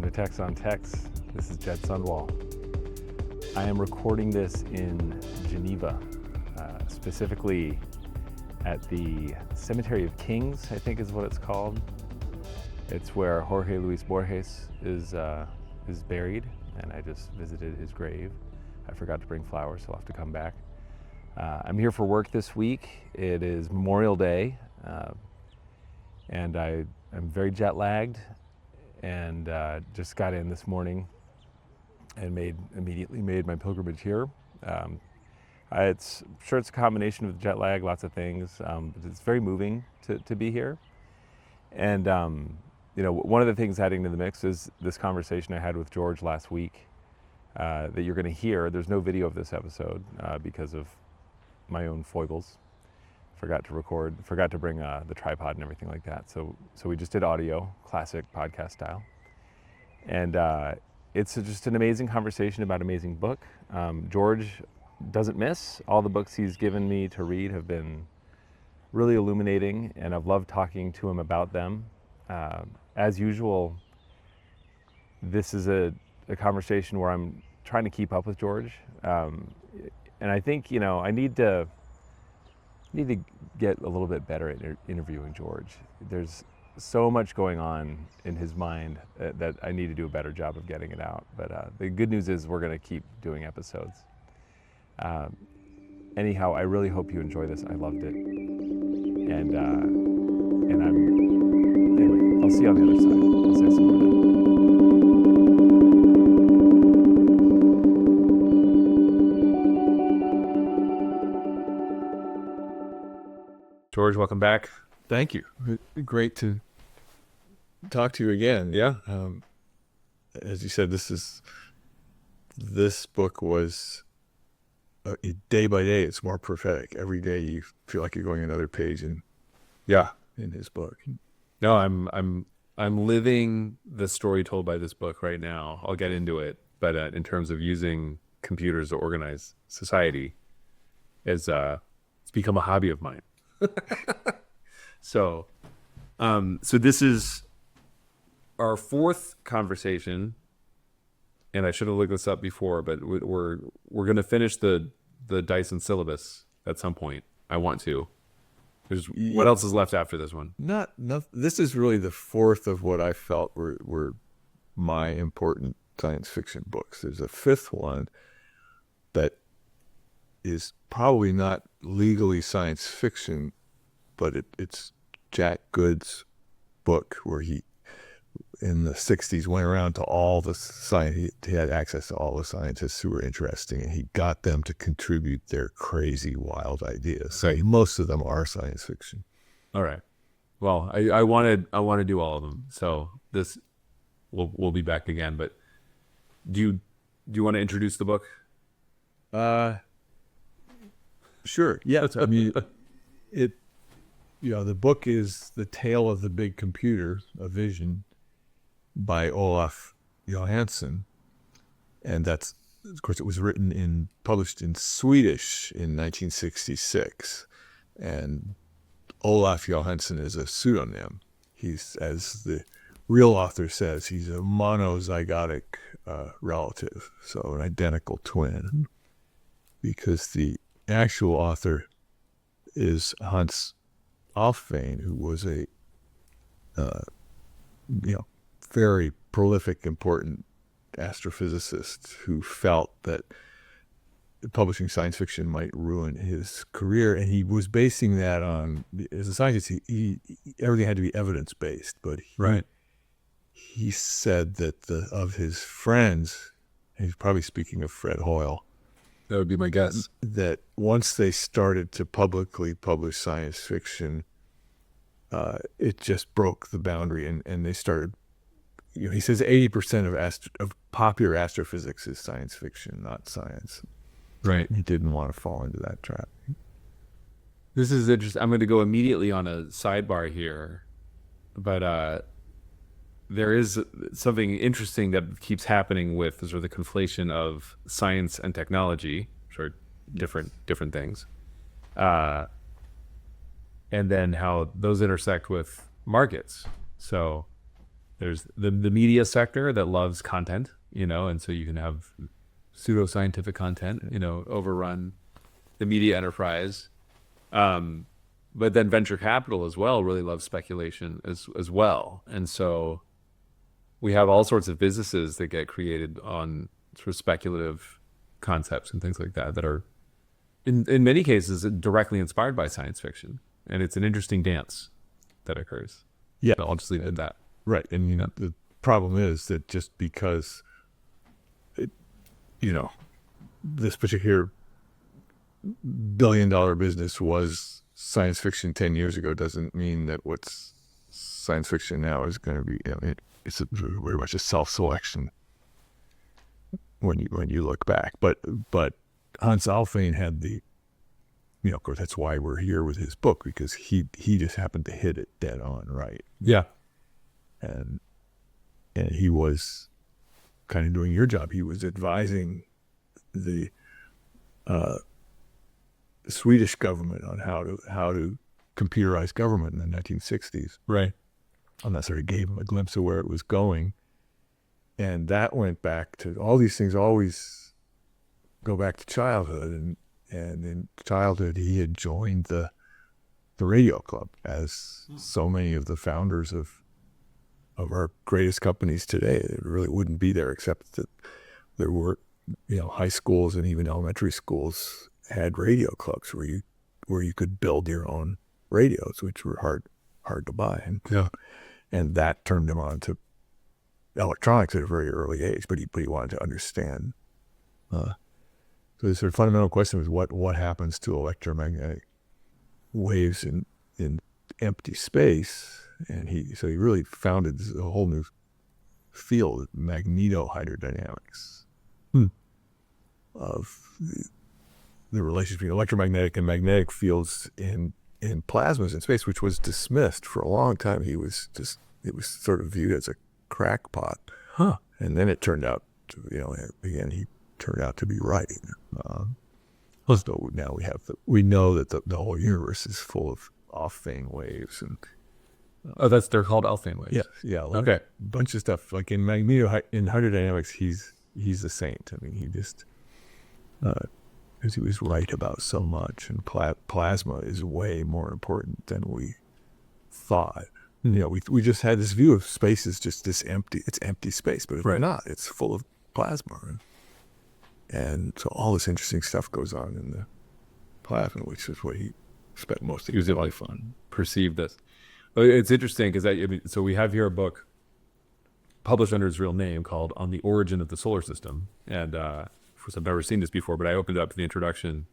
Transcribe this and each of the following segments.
to Text on Text. This is Jed Sundwall. I am recording this in Geneva, specifically at the Cemetery of Kings, I think is what it's called. It's where Jorge Luis Borges is buried, and I just visited his grave. I forgot to bring flowers, so I'll have to come back. I'm here for work this week. It is Memorial Day, and I'm very jet lagged, and just got in this morning and immediately made my pilgrimage here. It's a combination of jet lag, lots of things, but it's very moving to be here. And one of the things adding to the mix is this conversation I had with George last week that you're going to hear. There's no video of this episode because of my own foibles. Forgot to bring the tripod and everything like that. So we just did audio, classic podcast style. And it's just an amazing conversation about an amazing book. George doesn't miss. All the books he's given me to read have been really illuminating, and I've loved talking to him about them. As usual, this is a conversation where I'm trying to keep up with George. And I think, I need to get a little bit better at interviewing George. There's so much going on in his mind that I need to do a better job of getting it out. But the good news is we're going to keep doing episodes. Anyhow, I really hope you enjoy this. I loved it. And anyway, I'll see you on the other side. I'll say some more then. George, welcome back. Thank you. Great to talk to you again. Yeah. As you said, this book was day by day. It's more prophetic. Every day you feel like you're going another page, in his book. No, I'm living the story told by this book right now. I'll get into it, but in terms of using computers to organize society, it's become a hobby of mine. So this is our fourth conversation, and I should have looked this up before, but we're going to finish the Dyson syllabus at some point. I want to. What else is left after this one? Not this is really the fourth of what I felt were my important science fiction books. There's a fifth one that is probably not legally science fiction, but it's Jack Good's book where he, in the 60s, went around to all the science. He had access to all the scientists who were interesting, and he got them to contribute their crazy, wild ideas. So most of them are science fiction. All right. Well, I want to do all of them. So this we'll be back again. But do you want to introduce the book? Sure. Yeah. I mean, the book is The Tale of the Big Computer, A Vision, by Olof Johannesson, and of course, it was published in Swedish in 1966, and Olof Johannesson is a pseudonym. He's, as the real author says, he's a monozygotic relative, so an identical twin, because the actual author is Hannes Alfvén, who was a very prolific, important astrophysicist who felt that publishing science fiction might ruin his career, and he was basing that on, as a scientist, he everything had to be evidence-based, but he said that of his friends, he's probably speaking of Fred Hoyle, that would be my guess, that once they started to publicly publish science fiction, it just broke the boundary, and they started. He says 80% of popular astrophysics is science fiction, not science. Right. He didn't want to fall into that trap. This is interesting. I'm going to go immediately on a sidebar here, but there is something interesting that keeps happening with sort of the conflation of science and technology, sort of different things, and then how those intersect with markets. So There's the media sector that loves content, and so you can have pseudoscientific content, overrun the media enterprise. But then venture capital as well really loves speculation as well. And so we have all sorts of businesses that get created on sort of speculative concepts and things like that are in many cases directly inspired by science fiction. And it's an interesting dance that occurs. Yeah. I'll just leave it at that. Right. And the problem is that just because this particular billion-dollar business was science fiction 10 years ago doesn't mean that what's science fiction now is going to be, it's very much a self-selection when you look back. But Hannes Alfvén had the, of course, that's why we're here with his book, because he just happened to hit it dead on, right? Yeah. And he was kind of doing your job. He was advising the Swedish government on how to computerize government in the 1960s. Right. And that sort of gave him a glimpse of where it was going. And that went back to, all these things always go back to childhood. And in childhood, he had joined the radio club, as so many of the founders of our greatest companies today. It really wouldn't be there except that there were, high schools and even elementary schools had radio clubs where you could build your own radios, which were hard to buy. And that turned him on to electronics at a very early age. But he wanted to understand. So the sort of fundamental question was what happens to electromagnetic waves in empty space. And he really founded a whole new field, magnetohydrodynamics, of the relationship between electromagnetic and magnetic fields in plasmas in space, which was dismissed for a long time. It was sort of viewed as a crackpot. Huh. And then it turned out to, he turned out to be right. So now we know that the whole universe is full of Alfvén waves and. They're called Alfvén waves. Yeah. Okay. A bunch of stuff like in hydrodynamics, he's a saint. I mean, he just because he was right about so much, and plasma is way more important than we thought. We just had this view of space as just this empty. It's empty space, but it's not. It's full of plasma, and so all this interesting stuff goes on in the plasma, which is what he spent most of his life on. Perceived this. It's interesting because so we have here a book published under his real name called On the Origin of the Solar System. And of course, I've never seen this before, but I opened up the introduction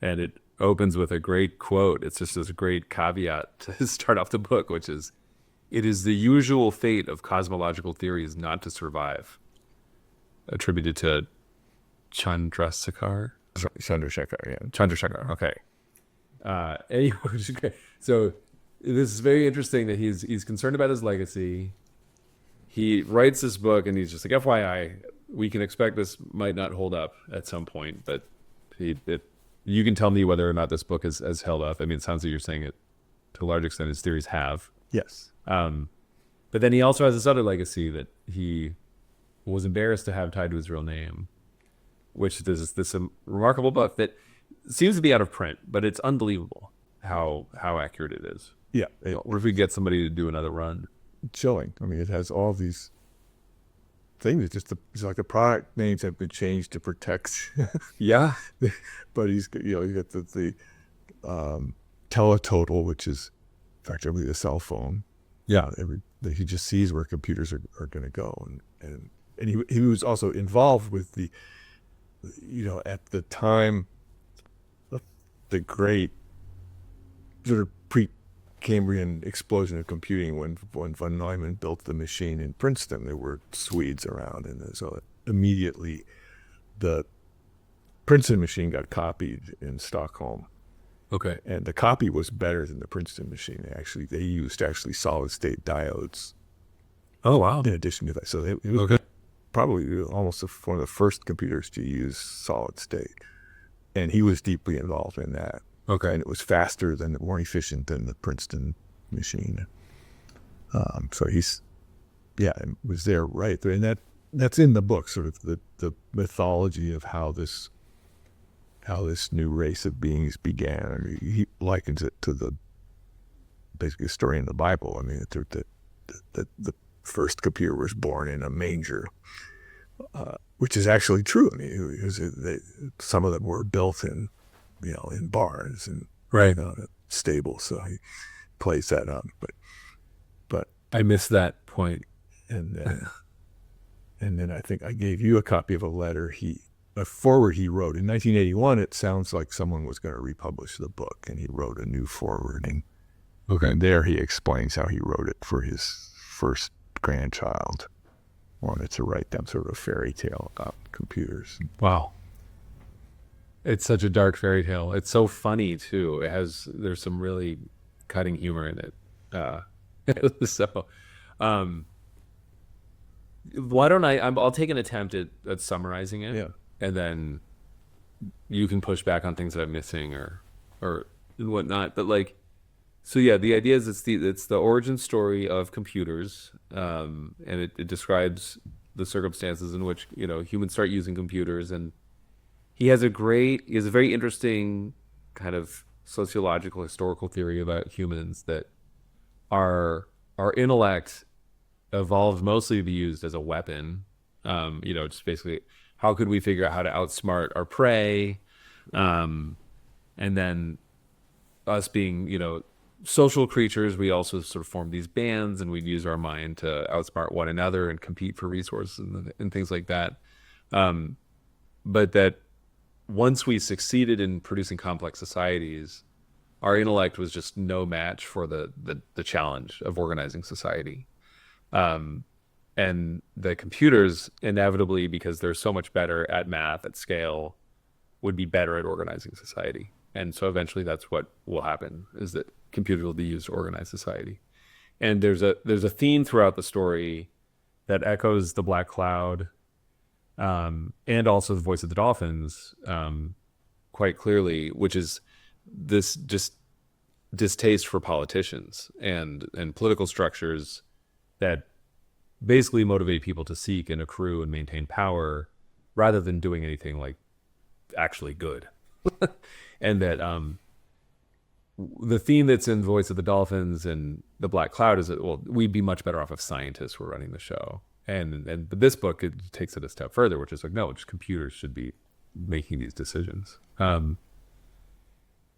and it opens with a great quote. It's just this great caveat to start off the book, which is, "It is the usual fate of cosmological theories not to survive," attributed to Chandrasekhar. Chandrasekhar, okay. Anyway, so this is very interesting that he's concerned about his legacy. He writes this book and he's just like, FYI, we can expect this might not hold up at some point, but you can tell me whether or not this book has held up. I mean, it sounds like you're saying it to a large extent his theories have. Yes. But then he also has this other legacy that he was embarrassed to have tied to his real name, which is this remarkable book that seems to be out of print, but it's unbelievable how accurate it is. Yeah. What if we get somebody to do another run? Chilling. I mean, it has all these things. It's like the product names have been changed to protect. Yeah. But he's got the teletotal, which is effectively a cell phone. Yeah. He just sees where computers are going to go, and he was also involved with the, at the time, the great sort of pre-Cambrian explosion of computing when von Neumann built the machine in Princeton. There were Swedes around, and so immediately the Princeton machine got copied in Stockholm. Okay. And the copy was better than the Princeton machine. They used solid-state diodes. Oh, wow. In addition to that. So it was probably almost one of the first computers to use solid-state. And he was deeply involved in that. Okay. And it was faster more efficient than the Princeton machine. So he's yeah, it was there right there, and that's in the book, sort of the mythology of how this new race of beings began. I mean, he likens it to basically a story in the Bible. I mean, the first computer was born in a manger, which is actually true. I mean, some of them were built in barns and Right. Stables. So he plays that up. But I missed that point. and then I think I gave you a copy of a foreword he wrote in 1981. It sounds like someone was going to republish the book, and he wrote a new forewording. Okay. And there he explains how he wrote it for his first grandchild. Wanted to write them sort of a fairy tale about computers. Wow. It's such a dark fairy tale. It's so funny too. There's some really cutting humor in it. So, why don't I'll take an attempt at summarizing it. Yeah. And then you can push back on things that I'm missing or whatnot. But so yeah, the idea is it's the origin story of computers, and it describes the circumstances in which humans start using computers. And he has a very interesting kind of sociological historical theory about humans, that our intellect evolved mostly to be used as a weapon. Just basically, how could we figure out how to outsmart our prey? And then us being, social creatures, we also sort of form these bands, and we'd use our mind to outsmart one another and compete for resources and things like that. But that once we succeeded in producing complex societies, our intellect was just no match for the challenge of organizing society. And the computers inevitably, because they're so much better at math at scale, would be better at organizing society. And so eventually that's what will happen, is that computers will be used to organize society. And there's a theme throughout the story that echoes The Black Cloud, and also The Voice of the Dolphins, quite clearly, which is this just distaste for politicians and political structures that basically motivate people to seek and accrue and maintain power rather than doing anything actually good. And that the theme that's in Voice of the Dolphins and The Black Cloud is that, well, we'd be much better off if scientists were running the show. But this book, it takes it a step further, which is no, just computers should be making these decisions. And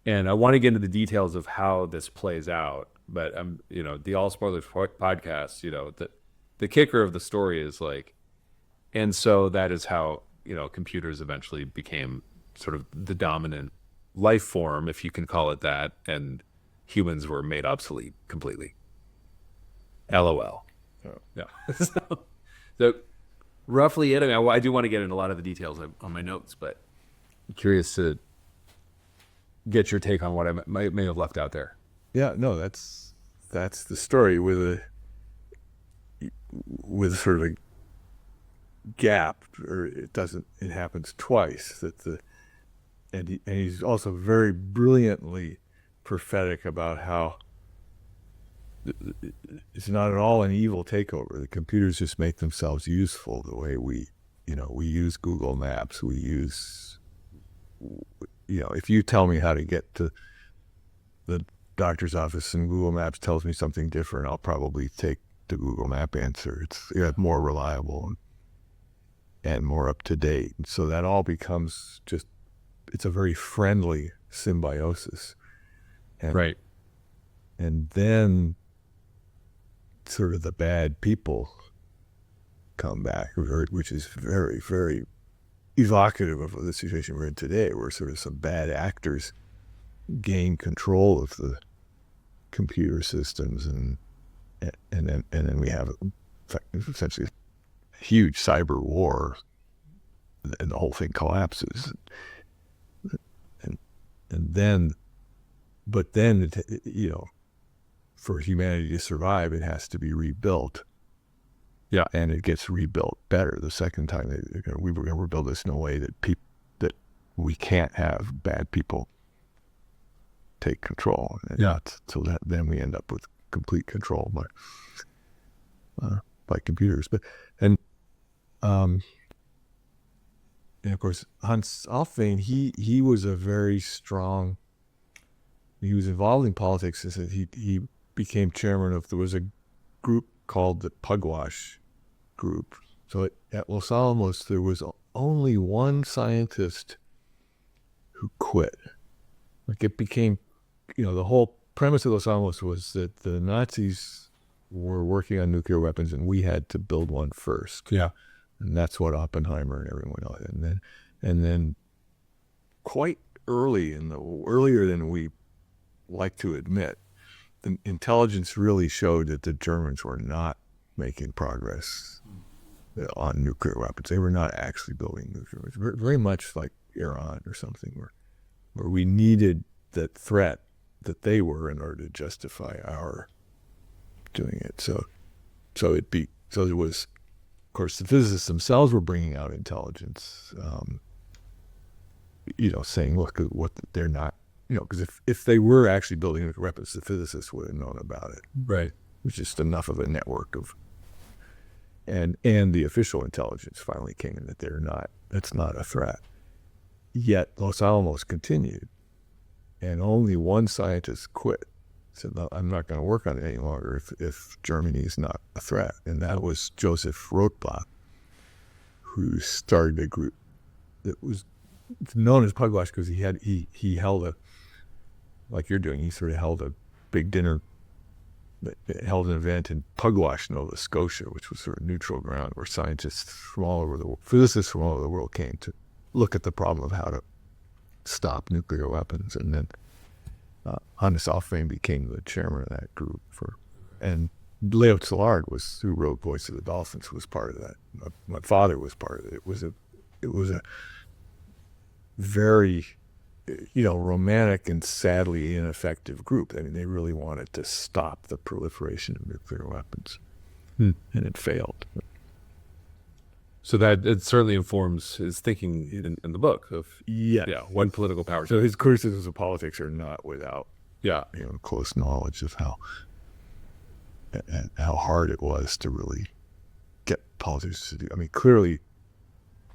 I want to get into the details of how this plays out, but the All Spoilers podcast, the kicker of the story is and so that is how, computers eventually became sort of the dominant life form, if you can call it that, and humans were made obsolete completely. LOL. Oh. Yeah. So roughly it. I mean, I do want to get into a lot of the details on my notes, but I'm curious to get your take on what I may have left out there. Yeah, no, that's the story with sort of a gap, or it happens twice. And he's also very brilliantly prophetic about how it's not at all an evil takeover. The computers just make themselves useful the way we use Google Maps. We use, if you tell me how to get to the doctor's office and Google Maps tells me something different, I'll probably take the Google Map answer. It's more reliable and more up to date. And so that all becomes it's a very friendly symbiosis. Right. And then sort of the bad people come back, which is very, very evocative of the situation we're in today, where sort of some bad actors gain control of the computer systems, and then we have essentially a huge cyber war, and the whole thing collapses. But then, for humanity to survive, it has to be rebuilt. Yeah. And it gets rebuilt better the second time. We're going to rebuild this in a way that we can't have bad people take control. Yeah. So then we end up with complete control. But by computers. But and of course Hannes Alfvén, he was a very strong. He was involved in politics. He became chairman of. There was a group called the Pugwash Group. So at Los Alamos, there was only one scientist who quit. Like it became, the whole premise of Los Alamos was that the Nazis were working on nuclear weapons and we had to build one first. Yeah. And that's what Oppenheimer and everyone else. And then quite earlier than we like to admit, the intelligence really showed that the Germans were not making progress on nuclear weapons. They were not actually building nuclear weapons. Very much like Iran or something, where we needed that threat that they were in order to justify our doing it. So there was, of course, the physicists themselves were bringing out intelligence, saying, look, what they're not, because if they were actually building nuclear weapons, the physicists would have known about it. Right. It was just enough of a network of, and the official intelligence finally came in that that's not a threat. Yet Los Alamos continued, and only one scientist quit. Said, no, I'm not going to work on it any longer if Germany is not a threat. And that was Joseph Rothblatt, who started a group that was known as Pugwash because he held like you're doing, he sort of held a big dinner, held an event in Pugwash, Nova Scotia, which was sort of neutral ground where scientists from all over the world, physicists from all over the world came to look at the problem of how to stop nuclear weapons. And then Hannes Alfvén became the chairman of that group and Leo Szilard who wrote Voice of the Dolphins, was part of that. My father was part of it. It was a very, romantic and sadly ineffective group. I mean, they really wanted to stop the proliferation of nuclear weapons, and it failed. So that it certainly informs his thinking in the book of one political power. So his criticisms of politics are not without close knowledge of how hard it was to really get politicians to do. I mean, clearly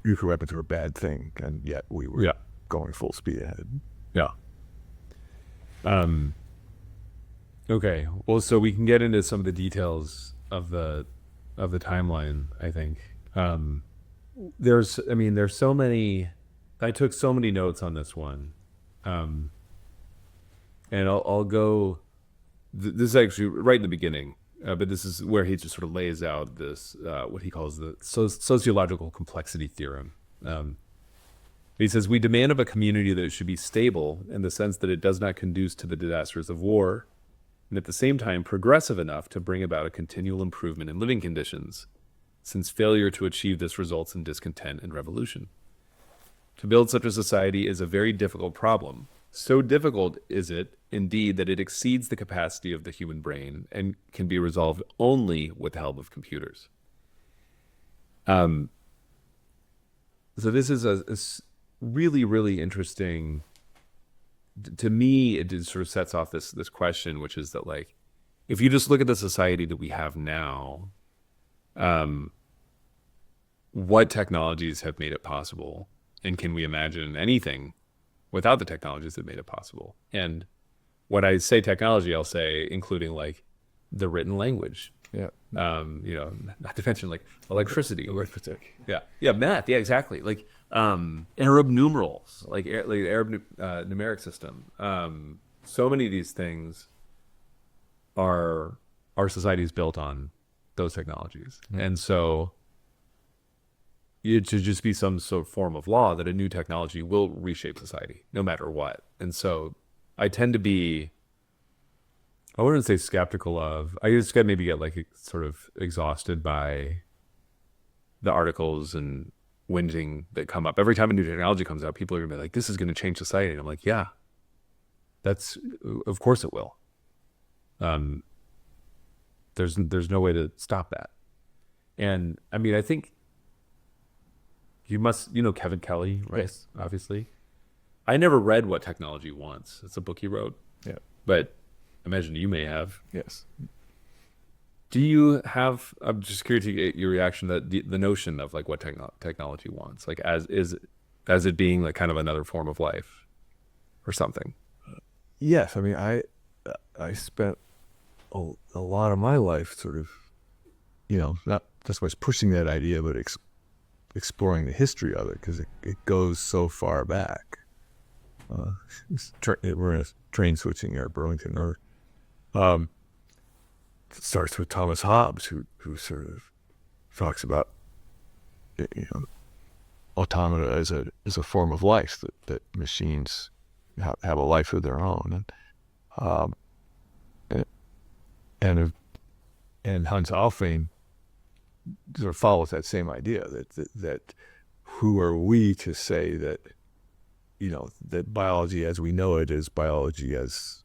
nuclear weapons were a bad thing, and yet we were going full speed ahead. Yeah. Okay. Well, so we can get into some of the details of the timeline, I think. There's so many. I took so many notes on this one, and I'll go. This is actually right in the beginning, but this is where he just sort of lays out this what he calls the sociological complexity theorem. He says, we demand of a community that it should be stable in the sense that it does not conduce to the disasters of war, and at the same time progressive enough to bring about a continual improvement in living conditions, since failure to achieve this results in discontent and revolution. To build such a society is a very difficult problem. So difficult is it, indeed, that it exceeds the capacity of the human brain and can be resolved only with the help of computers. So this is a really, really interesting. To me, it just sort of sets off this question, which is that, like, if you just look at the society that we have now, what technologies have made it possible, and can we imagine anything without the technologies that made it possible? And when I say technology, I'll say including like the written language. Yeah. Not to mention like electricity. Arithmetic. Yeah, math. Yeah, exactly. Like Arab numerals, like Arab numeric system. So many of these things are our society is built on those technologies, and so it should just be some sort of form of law that a new technology will reshape society, no matter what. And so I tend to be, I wouldn't say skeptical of, I just maybe get like sort of exhausted by the articles and whinging that come up. Every time a new technology comes out, people are gonna be like, this is gonna change society. And I'm like, yeah, of course it will. There's no way to stop that. And I mean, I think you must, Kevin Kelly, right? Yes. Obviously. I never read What Technology Wants. It's a book he wrote. Yeah. But I imagine you may have. Yes. Do you have? I'm just curious to get your reaction that the notion of like what technology wants, like as it being like kind of another form of life or something. Yes, I mean, I spent a lot of my life sort of, not that's why I was pushing that idea, but exploring the history of it, because it goes so far back. We're in a train switching here at Burlington, or it starts with Thomas Hobbes, who sort of talks about, automata as a form of life, that machines have a life of their own, and Hannes Alfvén sort of follows that same idea, that who are we to say that that biology as we know it is biology as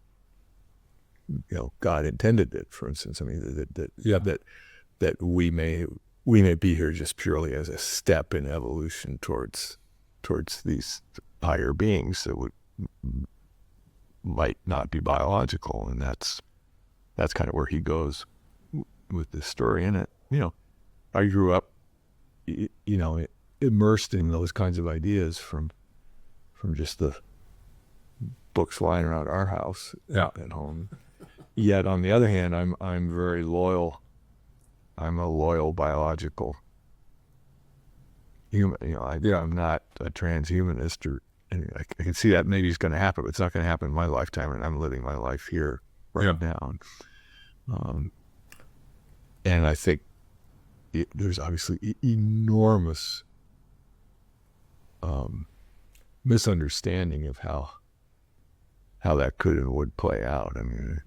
God intended it, for instance. I mean, that we may be here just purely as a step in evolution towards these higher beings that might not be biological, and that's kind of where he goes with this story. And I grew up, immersed in those kinds of ideas from just the books lying around our house at home. Yet on the other hand, I'm very loyal. I'm a loyal biological human. I'm not a transhumanist, or I can see that maybe it's going to happen, but it's not going to happen in my lifetime, and I'm living my life here right now. And I think there's obviously enormous misunderstanding of how that could and would play out. I mean,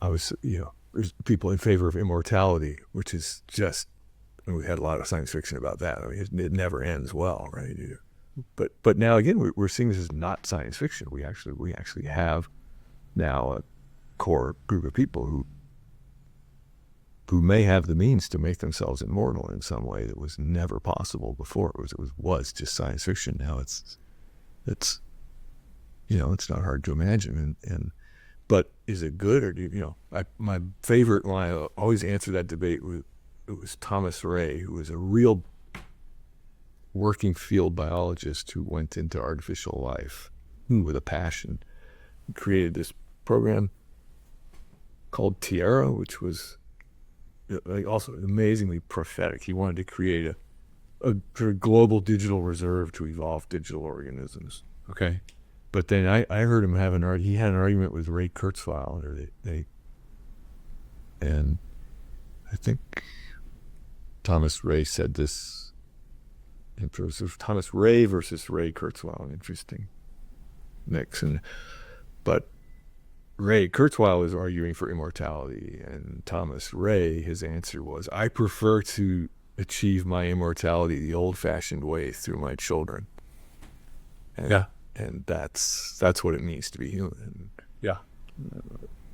I was, there's people in favor of immortality, which is just, we had a lot of science fiction about that. I mean, it never ends well, right? But now again, we're seeing this as not science fiction. We actually have now a core group of people who may have the means to make themselves immortal in some way that was never possible before. It was just science fiction. Now it's not hard to imagine. But is it good, or my favorite line, I always answer that debate with, it was Thomas Ray, who was a real working field biologist who went into artificial life with a passion. He created this program called Tierra, which was also amazingly prophetic. He wanted to create a sort of global digital reserve to evolve digital organisms. Okay. But then I heard him he had an argument with Ray Kurzweil, or and I think Thomas Ray said this, it was Thomas Ray versus Ray Kurzweil, an interesting mix. But Ray Kurzweil was arguing for immortality, and Thomas Ray, his answer was, I prefer to achieve my immortality the old-fashioned way, through my children. And that's what it means to be human. Yeah.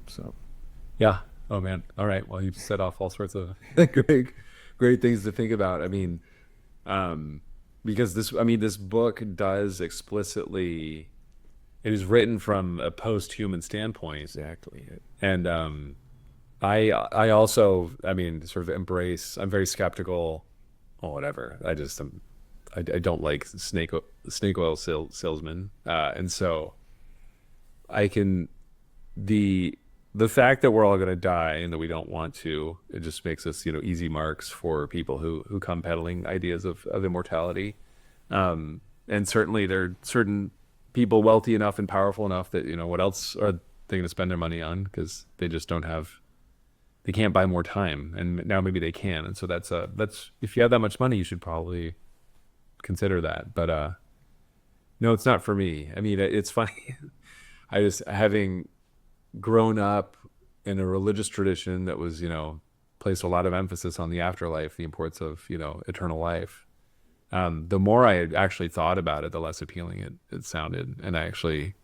So. Yeah. Oh man. All right. Well, you've set off all sorts of great things to think about. I mean, because this book does explicitly, it is written from a post-human standpoint. Exactly. And I also, sort of embrace, I'm very skeptical, or whatever. I don't like snake oil salesmen. And so I can, the fact that we're all going to die and that we don't want to, it just makes us, easy marks for people who come peddling ideas of immortality. And certainly there are certain people wealthy enough and powerful enough that, what else are they going to spend their money on? Because they just they can't buy more time. And now maybe they can. And so that's if you have that much money, you should probably consider that. But no, it's not for me. I mean, it's funny. I just, having grown up in a religious tradition that was, placed a lot of emphasis on the afterlife, the importance of, eternal life. The more I actually thought about it, the less appealing it sounded. And I actually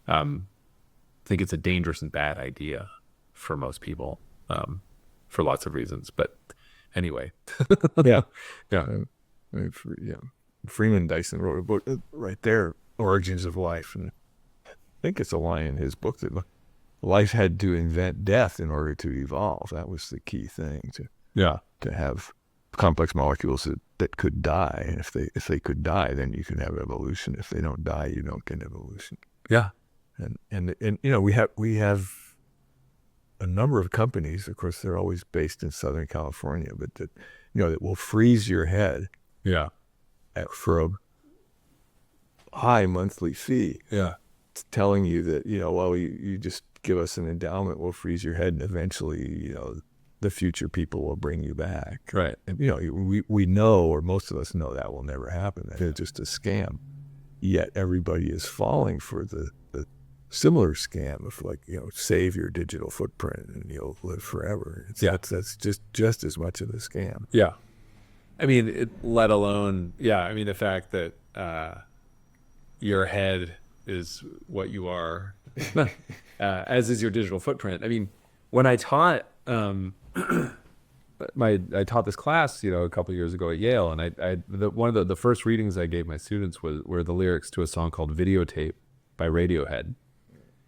think it's a dangerous and bad idea for most people, for lots of reasons. But anyway. Yeah. Freeman Dyson wrote a book right there, Origins of Life, and I think it's a line in his book that life had to invent death in order to evolve. That was the key thing, to have complex molecules that could die. And if they could die, then you can have evolution. If they don't die, you don't get evolution. Yeah. And we have a number of companies, of course, they're always based in Southern California, but that will freeze your head for a high monthly fee. Yeah. Telling you that, you just give us an endowment, we'll freeze your head, and eventually, the future people will bring you back. Right. And, we know, or most of us know, that will never happen. It's just a scam. Yet everybody is falling for the similar scam of save your digital footprint and you'll live forever. That's just as much of a scam. Yeah. I mean, let alone, the fact that your head is what you are, as is your digital footprint. I mean, when I taught, I taught this class, a couple of years ago at Yale, and one of the first readings I gave my students were the lyrics to a song called "Videotape" by Radiohead,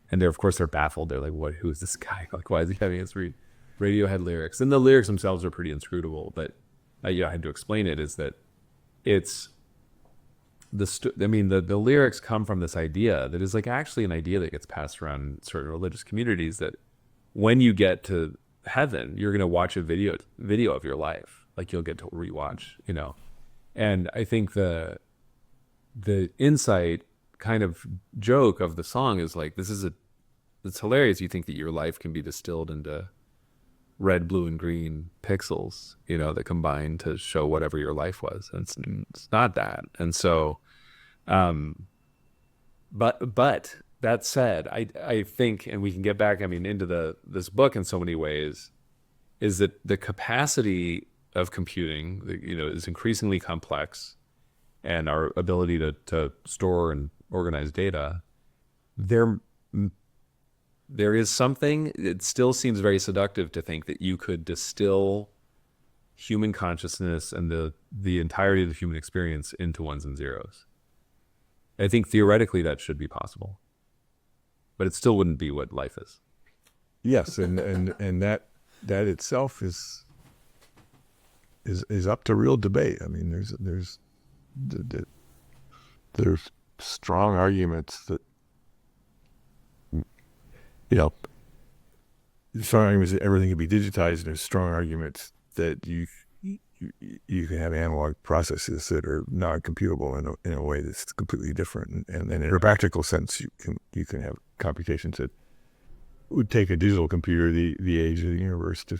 and they're baffled. They're like, "What? Who is this guy? Like, why is he having us read Radiohead lyrics?" And the lyrics themselves are pretty inscrutable, but I had to explain it. Is that it's the lyrics come from this idea that is actually an idea that gets passed around in certain religious communities, that when you get to heaven, you're going to watch a video of your life. You'll get to rewatch, and I think the insight kind of joke of the song is it's hilarious. You think that your life can be distilled into red, blue, and green pixels, that combine to show whatever your life was. And it's not that. And so, but that said, I think, and we can get back, into this book in so many ways, is that the capacity of computing, is increasingly complex, and our ability to store and organize data, there is something, it still seems very seductive to think that you could distill human consciousness and the entirety of the human experience into ones and zeros. I think theoretically that should be possible, but it still wouldn't be what life is. Yes, and that itself is up to real debate. There's strong arguments that strong arguments that everything can be digitized, and there's strong arguments that you can have analog processes that are non-computable in a way that's completely different. And in a practical sense, you can have computations that would take a digital computer the age of the universe to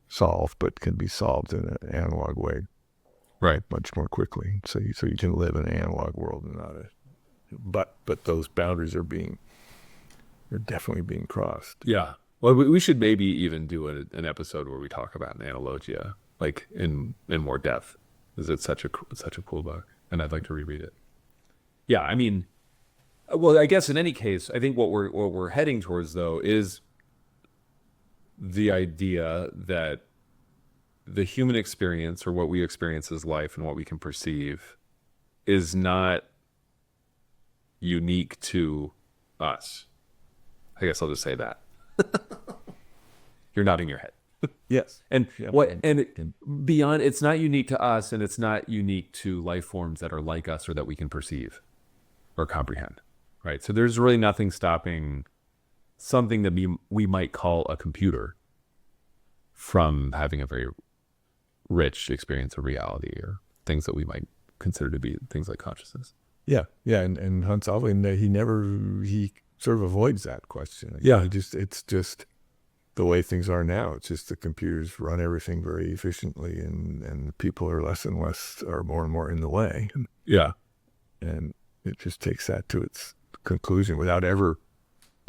solve, but can be solved in an analog way, right, much more quickly. So you can live in an analog world and not but those boundaries are definitely being crossed. Yeah. Well, we should maybe even do an episode where we talk about an analogia, in more depth, because it's such a cool book, and I'd like to reread it. Yeah, well, I guess in any case, I think what we're heading towards, though, is the idea that the human experience, or what we experience as life and what we can perceive, is not unique to us. I guess I'll just say that. You're nodding your head. Yes. And beyond, it's not unique to us, and it's not unique to life forms that are like us or that we can perceive or comprehend, right? So there's really nothing stopping something that we might call a computer from having a very rich experience of reality, or things that we might consider to be things like consciousness. Yeah. And Hannes Alfvén, he sort of avoids that question. Yeah. It's just the way things are now. It's just the computers run everything very efficiently, and people are less and less, or more and more in the way. Yeah. And it just takes that to its conclusion without ever,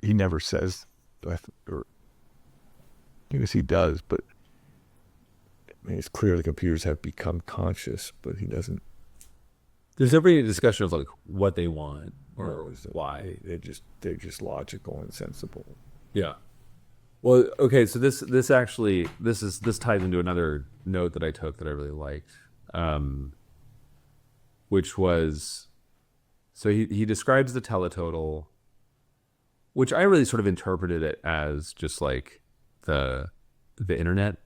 he never says, or I guess he does, but it's clear the computers have become conscious, but he doesn't. There's never any discussion of what they want or why. They're just logical and sensible. Yeah. Well, okay. So this ties into another note that I took that I really liked, which was, so he describes the teletotal, which I really sort of interpreted it as just like the internet.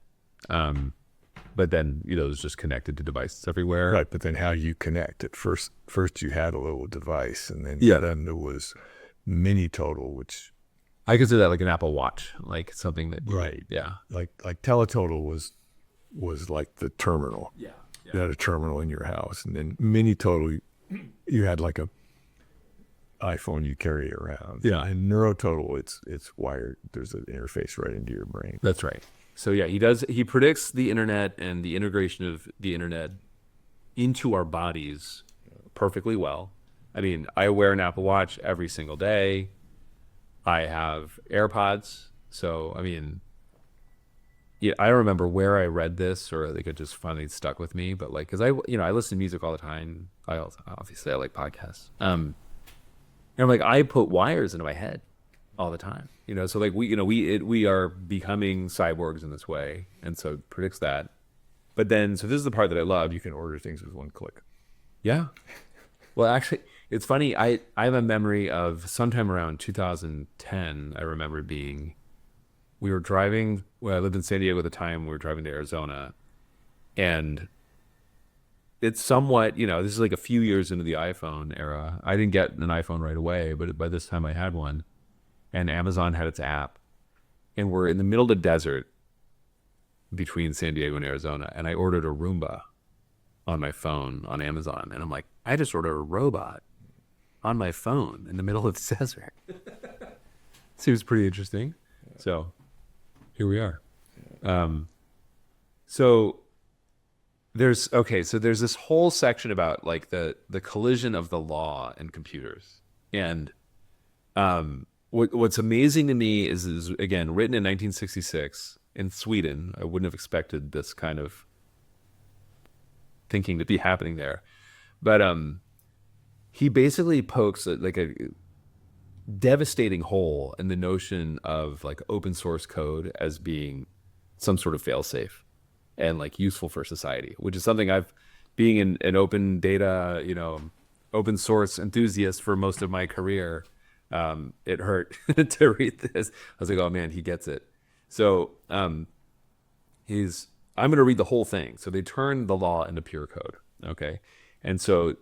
But then, you know, it was just connected to devices everywhere. Right, but then how you connect it? First you had a little device, and then then there was mini total, which I consider that like an Apple Watch, like something that like teletotal was like the terminal. Yeah. You had a terminal in your house, and then mini total, you had like a iPhone you carry around. Yeah. And neurototal, it's wired. There's an interface right into your brain. That's right. So yeah, he predicts the internet and the integration of the internet into our bodies perfectly well. I mean, I wear an Apple Watch every single day. I have AirPods. So, I mean, yeah, I don't remember where I read this, or like it just finally stuck with me, but like, cause I listen to music all the time. I like podcasts. And I'm like, I put wires into my head all the time, you know? So like we are becoming cyborgs in this way. And so it predicts that. But then, so this is the part that I love. You can order things with one click. Yeah. Well, actually, it's funny. I have a memory of sometime around 2010. I remember we were driving. Well, I lived in San Diego at the time. We were driving to Arizona, and it's somewhat, you know, this is like a few years into the iPhone era. I didn't get an iPhone right away, but by this time I had one, and Amazon had its app, and we're in the middle of the desert between San Diego and Arizona, and I ordered a Roomba on my phone on Amazon, and I'm like, I just ordered a robot on my phone in the middle of the desert. Seems pretty interesting. So here we are. So there's this whole section about like the collision of the law and computers. And what's amazing to me is again, written in 1966 in Sweden. I wouldn't have expected this kind of thinking to be happening there. But he basically pokes like a devastating hole in the notion of like open source code as being some sort of fail-safe and like useful for society, which is something being an open data, you know, open source enthusiast for most of my career. It hurt to read this. I was like, oh man, he gets it. So I'm going to read the whole thing. So they turn the law into pure code. Okay. And so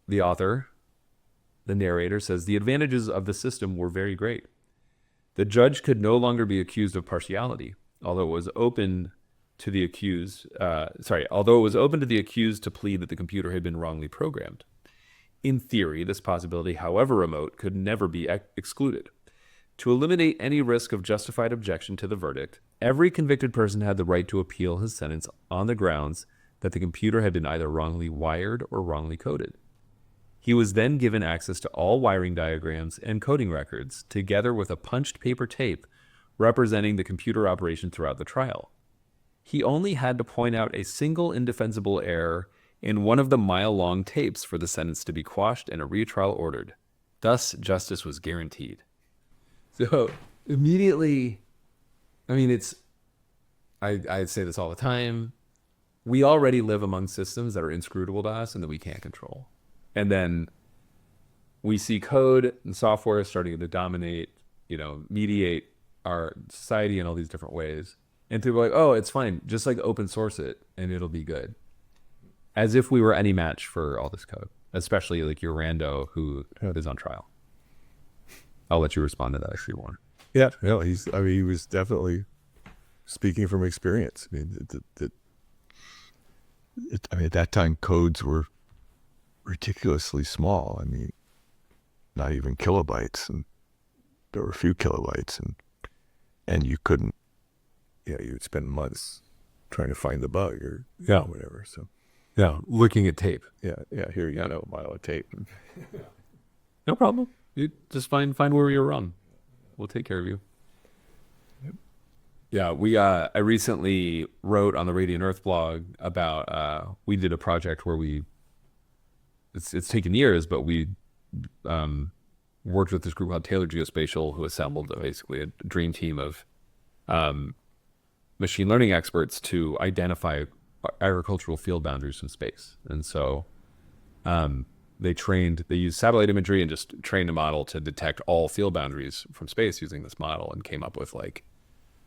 the author, the narrator, says the advantages of the system were very great. The judge could no longer be accused of partiality, although it was open to the accused to plead that the computer had been wrongly programmed. In theory, this possibility, however remote, could never be excluded. To eliminate any risk of justified objection to the verdict, every convicted person had the right to appeal his sentence on the grounds that the computer had been either wrongly wired or wrongly coded. He was then given access to all wiring diagrams and coding records, together with a punched paper tape representing the computer operation throughout the trial. He only had to point out a single indefensible error in one of the mile-long tapes for the sentence to be quashed and a retrial ordered. Thus, justice was guaranteed. So immediately, I mean, I say this all the time. We already live among systems that are inscrutable to us and that we can't control. And then we see code and software starting to dominate, you know, mediate our society in all these different ways. And people are like, oh, it's fine. Just like open source it and it'll be good. As if we were any match for all this code, especially like your rando who is on trial. I'll let you respond to that if you want. Yeah, no, he was definitely speaking from experience. I mean, at that time, codes were ridiculously small. I mean, not even kilobytes, and there were a few kilobytes, and you couldn't. Yeah, you would spend months trying to find the bug or whatever. So, yeah, looking at tape. Yeah. Here you go, a mile of tape. No problem. You just find where you're wrong. We'll take care of you. Yep. Yeah, I recently wrote on the Radiant Earth blog about we did a project where it's taken years, but we worked with this group called Tailored Geospatial, who assembled basically a dream team of machine learning experts to identify agricultural field boundaries from space. And so they used satellite imagery and just trained a model to detect all field boundaries from space using this model, and came up with like,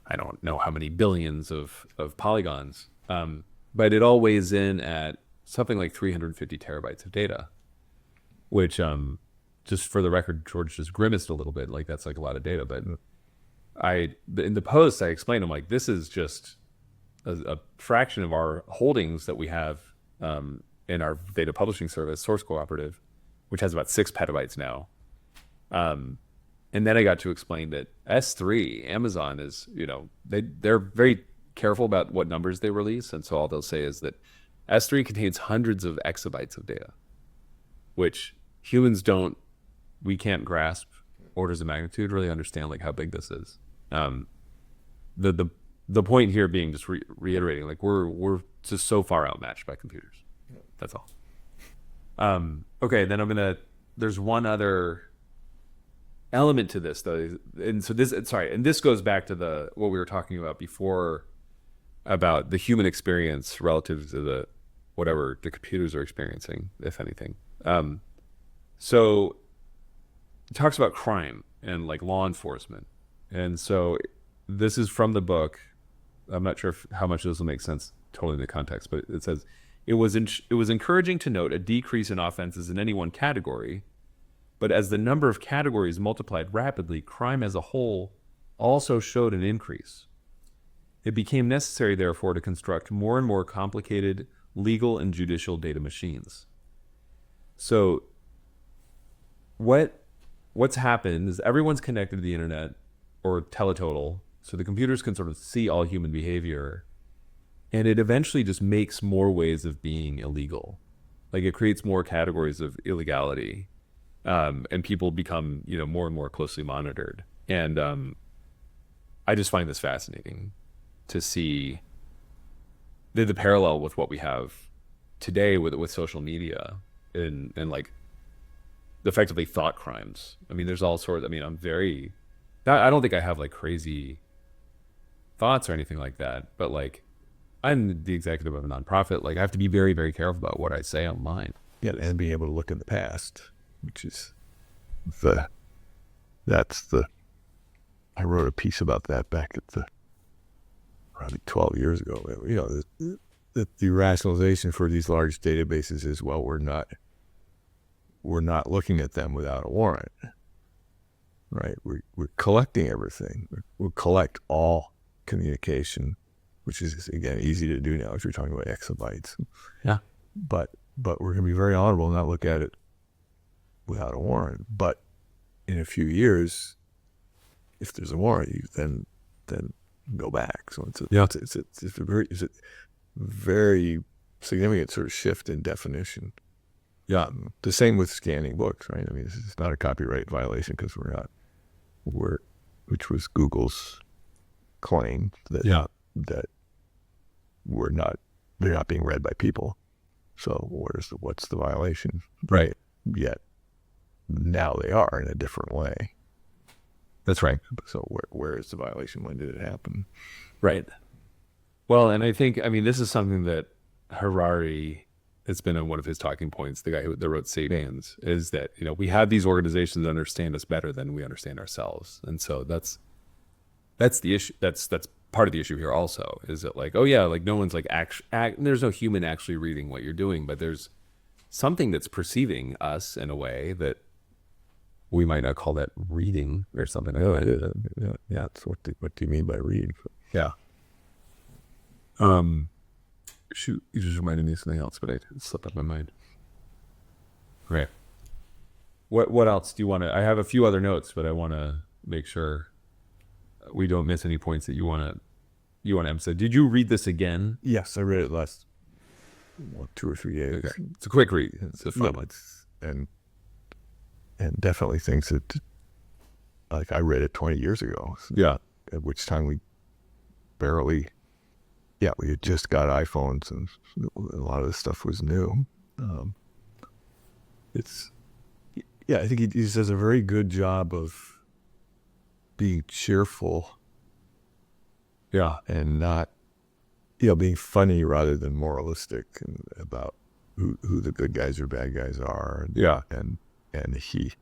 I don't know how many billions of polygons. But it all weighs in at something like 350 terabytes of data, which, just for the record, George just grimaced a little bit. Like, that's like a lot of data. But in the post, I explained, I'm like, this is just a fraction of our holdings that we have in our data publishing service, Source Cooperative, which has about 6 petabytes now. And then I got to explain that S3, Amazon is, they're very careful about what numbers they release. And so all they'll say is that S3 contains hundreds of exabytes of data, which humans we can't grasp orders of magnitude, really understand like how big this is. The point here being just reiterating, like we're just so far outmatched by computers. That's all. Okay, then there's one other element to this though. And so this goes back to what we were talking about before about the human experience relative to whatever the computers are experiencing, if anything. So it talks about crime and like law enforcement. And so this is from the book. I'm not sure how much this will make sense totally in the context, but it says, it was encouraging to note a decrease in offenses in any one category, but as the number of categories multiplied rapidly, crime as a whole also showed an increase. It became necessary, therefore, to construct more and more complicated legal and judicial data machines. So what's happened is everyone's connected to the internet or teletotal, so the computers can sort of see all human behavior, and it eventually just makes more ways of being illegal. Like, it creates more categories of illegality, and people become, more and more closely monitored. And I just find this fascinating to see the parallel with what we have today with social media and like effectively thought crimes. I mean, there's all sorts. I mean, I don't think I have like crazy thoughts or anything like that, but like, I'm the executive of a nonprofit. Like, I have to be very, very careful about what I say online. Yeah, and being able to look in the past, which is I wrote a piece about that back at probably 12 years ago. The rationalization for these large databases is, well, we're not looking at them without a warrant, right? We're collecting everything. We'll collect all communication, which is, again, easy to do now if you're talking about exabytes. Yeah. But we're going to be very honorable and not look at it without a warrant. But in a few years, if there's a warrant, you then go back. So it's a very significant sort of shift in definition. Yeah. The same with scanning books, right? I mean, this is not a copyright violation because which was Google's claim that they're not being read by people. So what's the violation? Right. Yet now they are in a different way. That's right. So where is the violation? When did it happen? Right. Well, and I think, this is something that Harari, it's been one of his talking points, the guy that wrote Sapiens, is that, we have these organizations that understand us better than we understand ourselves. And so that's the issue. That's part of the issue here also, is that like, oh yeah, like no one's like there's no human actually reading what you're doing, but there's something that's perceiving us in a way that we might not call that reading or something. Yeah. So what do you mean by read? Yeah. Shoot, you just reminded me of something else, but it slipped out of my mind. Okay. What else do you want to? I have a few other notes, but I want to make sure we don't miss any points that you want to emphasize. Did you read this again? Yes, I read it last 2 or 3 days. Okay. It's a quick read. It's a fun one. And definitely things that, like, I read it 20 years ago. Yeah. At which time we had just got iPhones and a lot of this stuff was new. I think he does a very good job of being cheerful. Yeah. And not, being funny rather than moralistic and about who the good guys or bad guys are. Yeah. And he,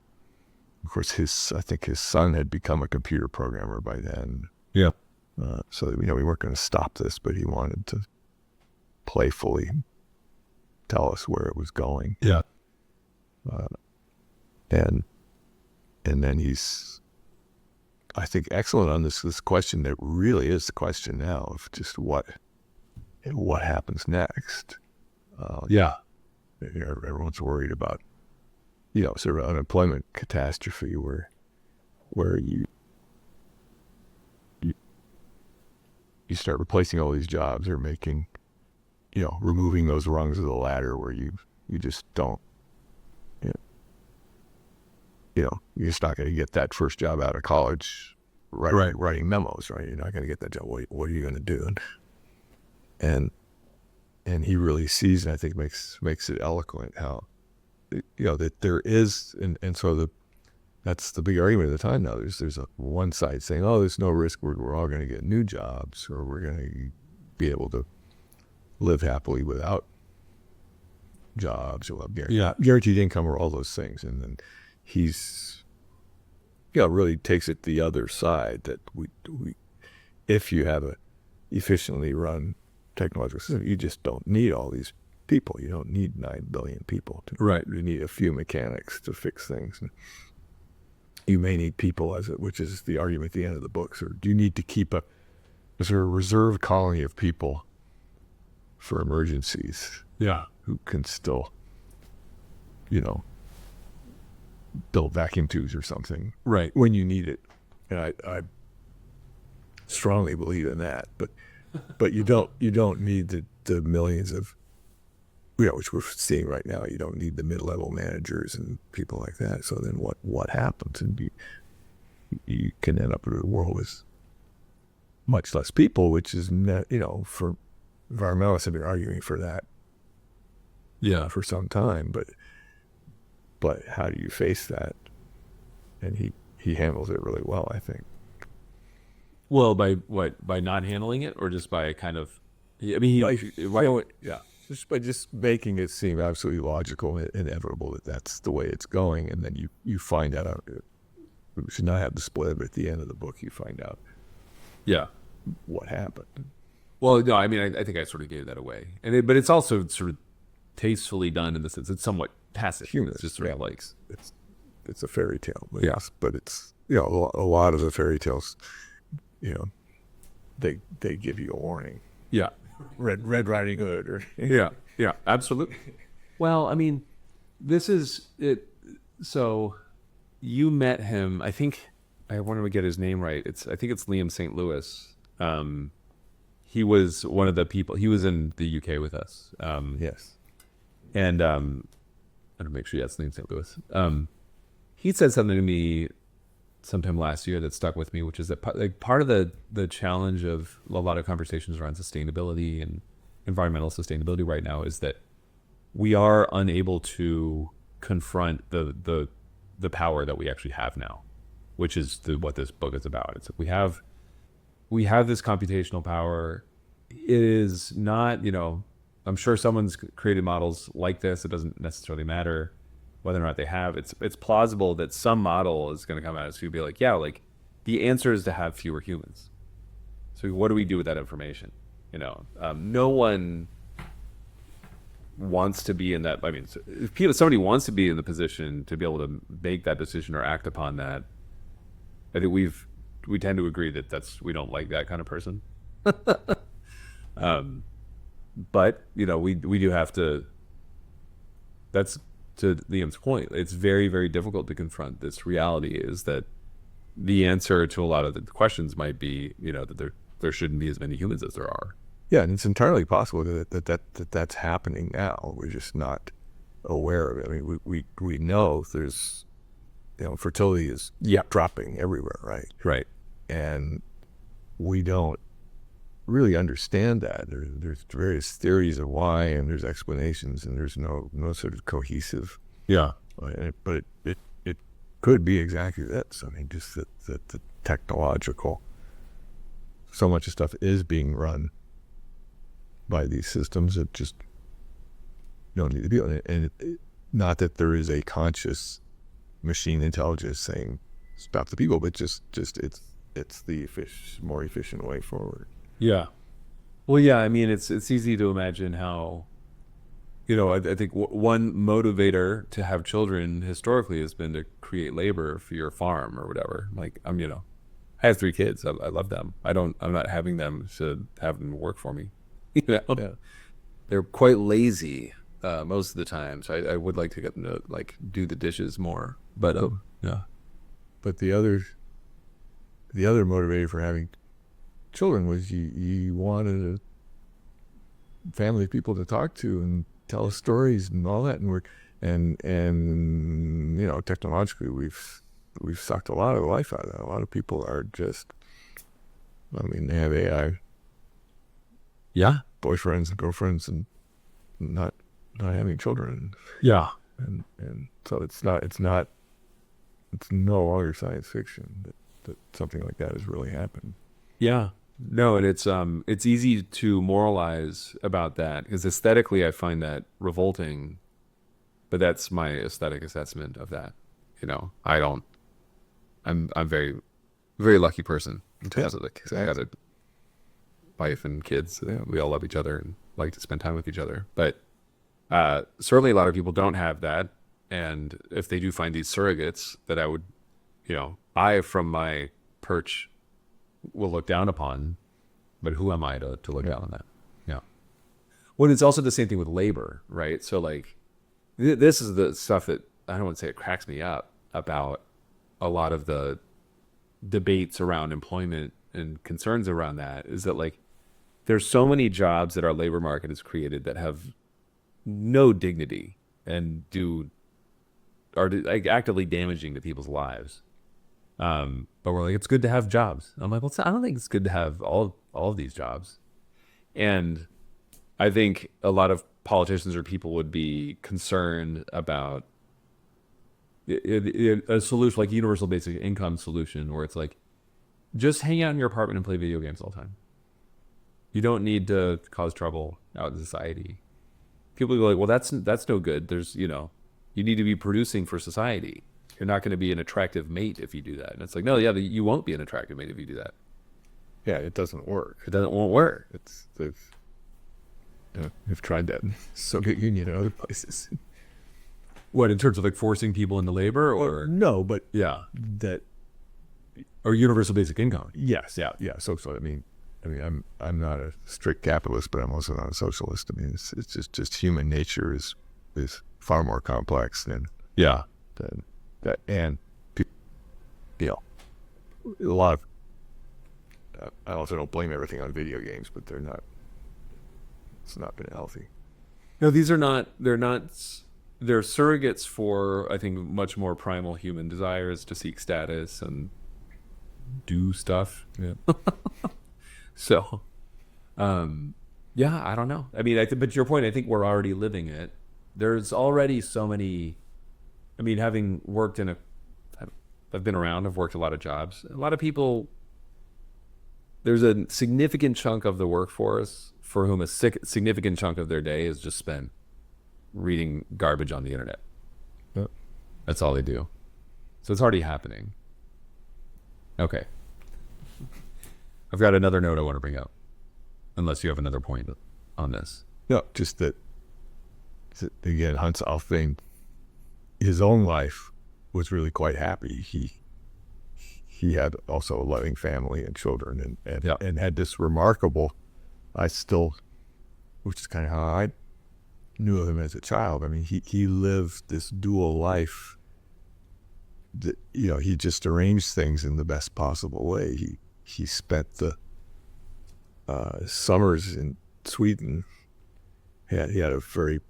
of course, I think his son had become a computer programmer by then. Yeah. So we weren't going to stop this, but he wanted to playfully tell us where it was going. Yeah. And then he's, I think, excellent on this question that really is the question now of just what happens next. Yeah. Everyone's worried about, sort of unemployment catastrophe where you start replacing all these jobs or making, removing those rungs of the ladder where you just don't, you're just not going to get that first job out of college writing memos, right? You're not going to get that job. What are you going to do? And he really sees, and I think makes it eloquent how, that there is, and so that's the big argument at the time now. There's a one side saying, oh, there's no risk. We're all going to get new jobs, or we're going to be able to live happily without jobs, or guaranteed income, or all those things. And then he's, really takes it the other side, that we if you have a efficiently run technological system, you just don't need all these people. You don't need 9 billion people. You need a few mechanics to fix things. And you may need people, which is the argument at the end of the book. So do you need to keep a sort of reserve colony of people for emergencies? Yeah. Who can still, build vacuum tubes or something, Right. when you need it. And I strongly believe in that. But you don't need the millions of, which we're seeing right now. You don't need the mid-level managers and people like that. So then what happens? And you can end up with a world with much less people, which is, for environmentalists have been arguing for that. Yeah. For some time, but how do you face that? And he handles it really well, I think. Well, by what? By not handling it, or just by kind of? I mean, just by just making it seem absolutely logical and inevitable that that's the way it's going, and then you find out. We should not have the split, but at the end of the book, you find out. Yeah. What happened? Well, no, I mean, I think I sort of gave that away, but it's also sort of tastefully done in the sense it's somewhat passive. Humorous. It's just sort of like it's a fairy tale. But yeah. But it's a lot of the fairy tales, they give you a warning. Yeah. Red Riding Hood, or Yeah, absolutely. Well, I mean, this is it. So you met him. I think I wanted to get his name right. I think it's Liam St. Louis. He was one of the people. He was in the UK with us. Yes. And I don't make sure that's Liam St. Louis. He said something to me sometime last year that stuck with me, which is that part of the challenge of a lot of conversations around sustainability and environmental sustainability right now is that we are unable to confront the power that we actually have now, which is what this book is about. It's we have this computational power. It is not, I'm sure someone's created models like this. It doesn't necessarily matter whether or not they have. It's plausible that some model is going to come out as to be like, the answer is to have fewer humans. So what do we do with that information? No one wants to be in that. I mean, if somebody wants to be in the position to be able to make that decision or act upon that, I think we tend to agree that we don't like that kind of person. But we do have to. That's to Liam's point. It's very, very difficult to confront this reality. Is that the answer to a lot of the questions might be, that there shouldn't be as many humans as there are. Yeah, and it's entirely possible that's happening now. We're just not aware of it. I mean, we know there's, fertility is dropping everywhere, right? Right. And we don't really understand that. There's various theories of why, and there's explanations, and there's no sort of cohesive. Yeah. But it could be exactly this. I mean, just that the technological, so much of stuff is being run by these systems. It just don't need to be on it. And not that there is a conscious machine intelligence saying stop the people, but just it's the more efficient way forward. Yeah. Well, yeah, I mean, it's easy to imagine how, I think one motivator to have children historically has been to create labor for your farm or whatever. Like, I have 3 kids. I love them. I'm not having them to have them work for me. Yeah. They're quite lazy most of the time. So I would like to get them to like do the dishes more. But yeah. But the other motivator for having children was you wanted a family of people to talk to and tell us stories and all that, and technologically we've sucked a lot of the life out of that. A lot of people are just, they have AI, boyfriends and girlfriends, and not having children. Yeah. And so it's no longer science fiction that something like that has really happened. Yeah. No, and it's easy to moralize about that because aesthetically I find that revolting, but that's my aesthetic assessment of that. I'm a very, very lucky person in terms of I got a wife and kids. We all love each other and like to spend time with each other. But certainly a lot of people don't have that. And if they do find these surrogates that I would, I from my perch will look down upon, but who am I to look down on that? Yeah. Well, it's also the same thing with labor, right? So like, this is the stuff that I don't want to say it cracks me up about a lot of the debates around employment and concerns around that, is that like, there's so many jobs that our labor market has created that have no dignity and are like actively damaging to people's lives. But we're like, it's good to have jobs. I'm like, well, I don't think it's good to have all of these jobs. And I think a lot of politicians or people would be concerned about a solution like universal basic income solution, where it's like, just hang out in your apartment and play video games all the time. You don't need to cause trouble out in society. People go like, well, that's no good. There's, you need to be producing for society. You're not going to be an attractive mate if you do that. And it's like, no, yeah, you won't be an attractive mate if you do that. Yeah, it doesn't work. Won't work. They've tried that in Soviet Union and other places. What, in terms of like forcing people into labor, or no, but yeah, that, or universal basic income? Yes, yeah. So I'm not a strict capitalist, but I'm also not a socialist. It's just human nature is far more complex than that, and a lot of. I also don't blame everything on video games, but they're not. It's not been healthy. No, these are not. They're surrogates for, I think, much more primal human desires to seek status and do stuff. Yeah. So, yeah, I don't know. I mean, but to your point, I think we're already living it. There's already so many. I mean, having worked I've been around. I've worked a lot of jobs. A lot of people. There's a significant chunk of the workforce for whom a significant chunk of their day is just spent reading garbage on the internet. Yep. That's all they do. So it's already happening. Okay. I've got another note I want to bring up, unless you have another point on this. No, just that, again, Hannes Alfvén, his own life was really quite happy. He had also a loving family and children, and had this remarkable, which is kind of how I knew of him as a child. I mean, he lived this dual life that, he just arranged things in the best possible way. He spent the summers in Sweden. He had a very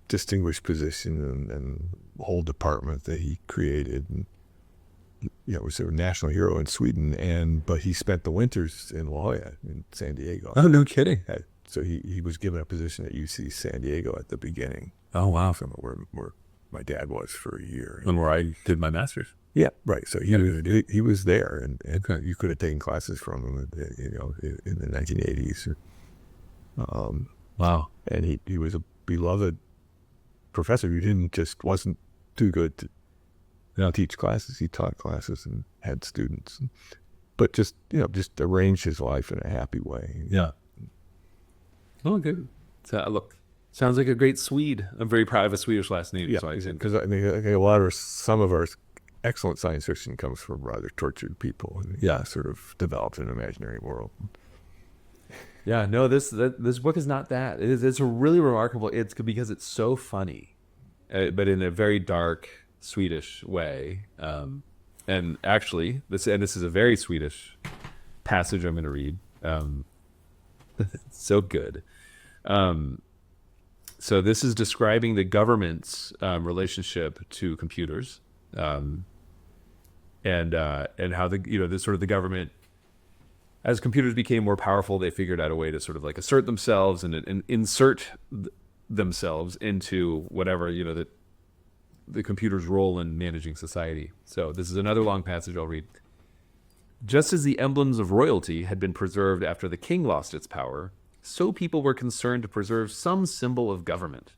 distinguished position and whole department that he created, and was a national hero in Sweden. But he spent the winters in La Jolla in San Diego. Oh, no kidding. So he was given a position at UC San Diego at the beginning. Oh, wow. From where my dad was for a year. And where I did my master's. Yeah, right. So he was there, and okay. You could have taken classes from him, in the 1980s. Wow. And he was a beloved professor who wasn't too good to teach classes. He taught classes and had students, but just arranged his life in a happy way. Yeah. Oh, good. So, look, sounds like a great Swede. I'm very proud of a Swedish last name. Yeah, because some of our excellent science fiction comes from rather tortured people. And sort of developed an imaginary world. Yeah, no, this book is not that. It's a really remarkable. It's because it's so funny, but in a very dark Swedish way. And actually, this is a very Swedish passage I'm going to read. It's so good. So this is describing the government's relationship to computers, and how the government, as computers became more powerful, they figured out a way to sort of like assert themselves and insert themselves into whatever the computer's role in managing society. So this is another long passage I'll read. Just as the emblems of royalty had been preserved after the king lost its power, so people were concerned to preserve some symbol of government.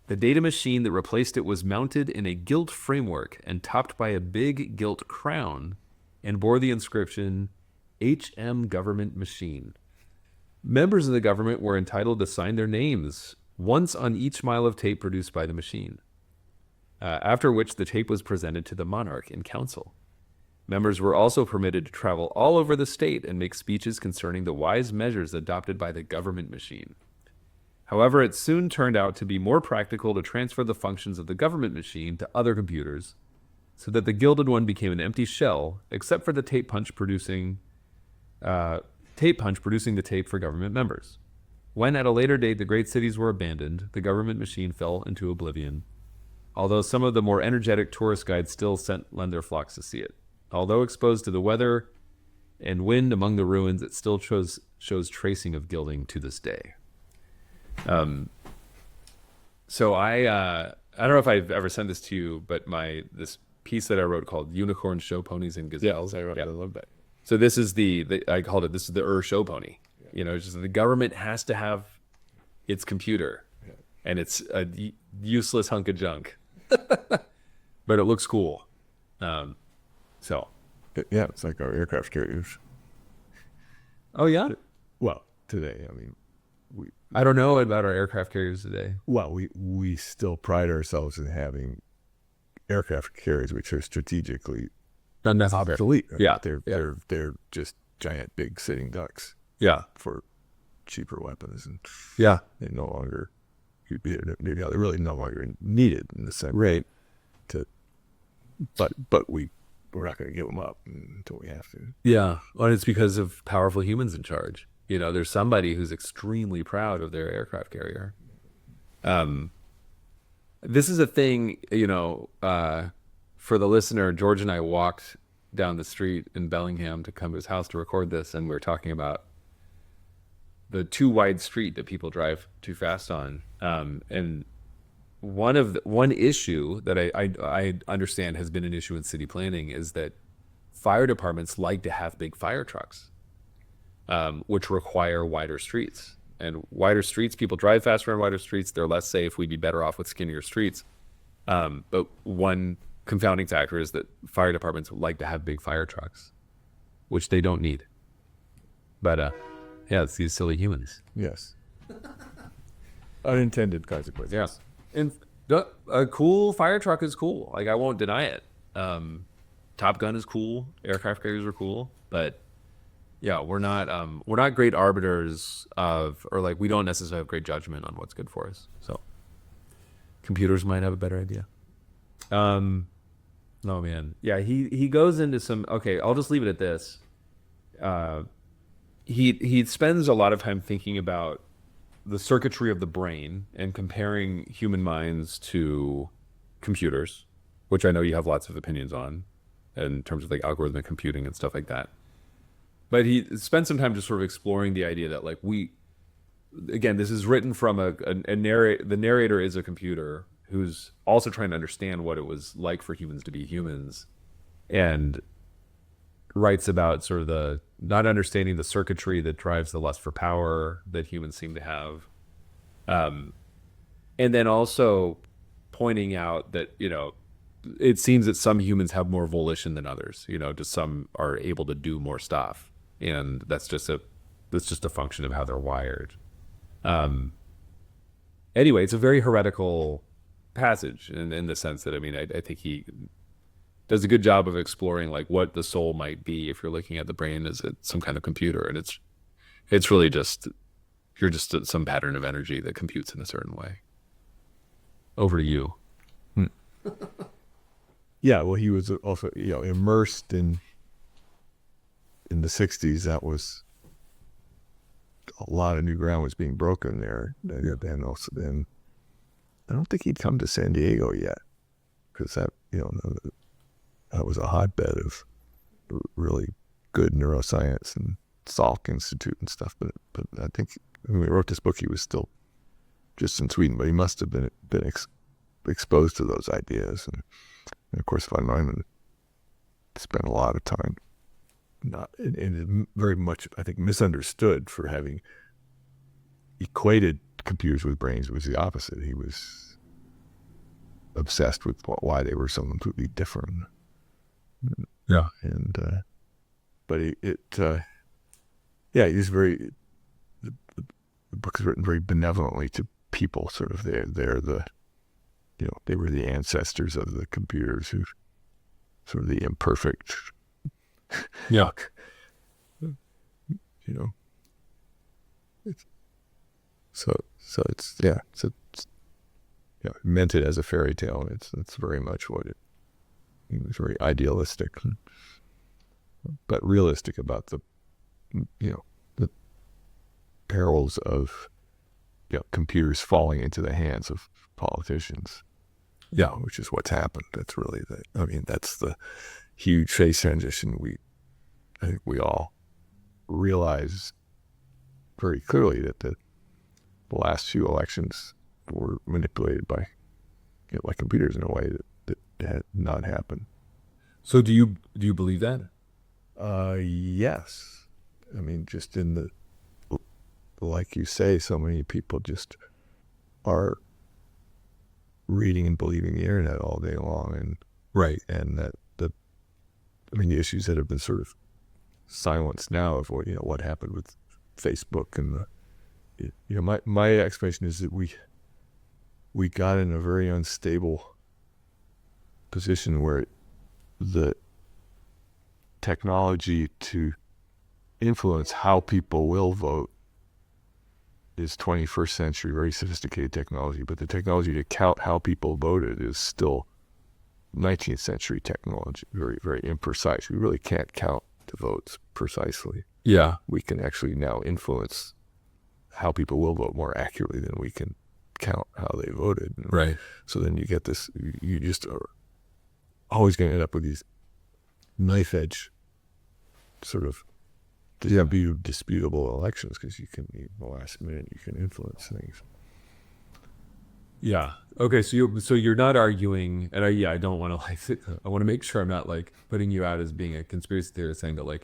The data machine that replaced it was mounted in a gilt framework and topped by a big gilt crown and bore the inscription, HM Government Machine. Members of the government were entitled to sign their names once on each mile of tape produced by the machine, after which the tape was presented to the monarch in council. Members were also permitted to travel all over the state and make speeches concerning the wise measures adopted by the government machine. However, it soon turned out to be more practical to transfer the functions of the government machine to other computers, so that the gilded one became an empty shell, except for the tape punch producing the tape for government members. When at a later date the great cities were abandoned, the government machine fell into oblivion, although some of the more energetic tourist guides still lend their flocks to see it. Although exposed to the weather and wind among the ruins, it still shows tracing of gilding to this day. So I don't know if I've ever sent this to you, but this piece that I wrote called "Unicorns, Show Ponies, and Gazelles." I love that. So this is I called it, this is the show pony. It's just the government has to have its computer, and it's a useless hunk of junk, but it looks cool. So, it's like our aircraft carriers. Oh yeah. Well, today, I don't know about our aircraft carriers today. Well, we still pride ourselves in having aircraft carriers which are strategically obsolete. Right? Yeah, they're just giant, big sitting ducks. Yeah, for cheaper weapons, and they no longer they're really no longer needed in the sense. Right. But we're not going to give them up until we have to. Yeah, well, it's because of powerful humans in charge. There's somebody who's extremely proud of their aircraft carrier. This is a thing, for the listener, George and I walked down the street in Bellingham to come to his house to record this, and we were talking about the too wide street that people drive too fast on. And one issue that I understand has been an issue in city planning is that fire departments like to have big fire trucks, which require wider streets. And wider streets, people drive faster on wider streets. They're less safe. We'd be better off with skinnier streets. But one confounding factor is that fire departments like to have big fire trucks, which they don't need. But it's these silly humans. Yes. Unintended consequences. Yes. And a cool fire truck is cool. Like, I won't deny it. Top Gun is cool. Aircraft carriers are cool. But yeah, we're not great arbiters of, or like, we don't necessarily have great judgment on what's good for us. So computers might have a better idea. Oh man. Yeah, he goes into some, okay, I'll just leave it at this. He spends a lot of time thinking about the circuitry of the brain and comparing human minds to computers, which I know you have lots of opinions on in terms of like algorithmic computing and stuff like that. But he spent some time just sort of exploring the idea that, like, again, this is written from the narrator is a computer who's also trying to understand what it was like for humans to be humans, and writes about sort of the not understanding the circuitry that drives the lust for power that humans seem to have. And then also pointing out that, it seems that some humans have more volition than others, just some are able to do more stuff. And that's just a function of how they're wired. Anyway, it's a very heretical passage in the sense that, I think he does a good job of exploring like what the soul might be if you're looking at the brain as some kind of computer. And it's really just, you're just some pattern of energy that computes in a certain way. Over to you. Yeah, well, he was also, immersed in the 60s. That was a lot of new ground was being broken there. And also then, I don't think he'd come to San Diego yet, because that was a hotbed of really good neuroscience and Salk Institute and stuff. But I think when he wrote this book, he was still just in Sweden, but he must have been exposed to those ideas. And of course, von Neumann spent a lot of time not and very much, I think, misunderstood for having equated computers with brains. It was the opposite. He was obsessed with why they were so completely different. Yeah. And but he was very. The book is written very benevolently to people. Sort of, they were the ancestors of the computers, who sort of the imperfect. Yeah. Meant it as a fairy tale. It's very much what it was, very idealistic, but realistic about the perils of computers falling into the hands of politicians. Yeah. Which is what's happened. That's really that's the huge phase transition I think we all realize very clearly that the last few elections were manipulated by computers in a way that had not happened. So do you believe that? Yes. Just in the, like you say, so many people just are reading and believing the internet all day long, and right, and that the issues that have been sort of silenced now of what happened with Facebook and my explanation is that we got in a very unstable position where the technology to influence how people will vote is 21st century, very sophisticated technology, but the technology to count how people voted is still 19th century technology, very, very imprecise. We really can't count the votes precisely. Yeah. We can actually now influence how people will vote more accurately than we can count how they voted. Right. So then you get this, you just are always going to end up with these knife edge sort of disputable elections, because you can, the last minute, you can influence things. Yeah. Okay. So you're not arguing, and I don't want to I want to make sure I'm not putting you out as being a conspiracy theorist, saying that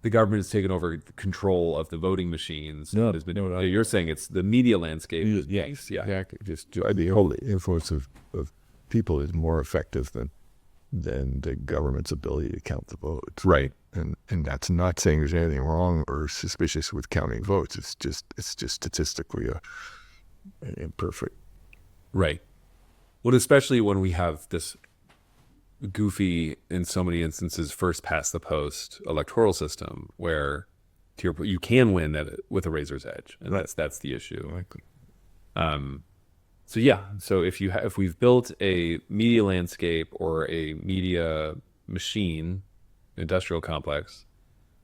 the government has taken over control of the voting machines. No, you're saying it's the media landscape. Yes, yeah, exactly. Just the whole influence of people is more effective than the government's ability to count the votes. Right. And that's not saying there's anything wrong or suspicious with counting votes. It's just statistically an imperfect. Right. Well, especially when we have this goofy, in so many instances, first past the post electoral system where you can win with a razor's edge, and right. that's the issue. Exactly. So if we've built a media landscape or a media machine, industrial complex,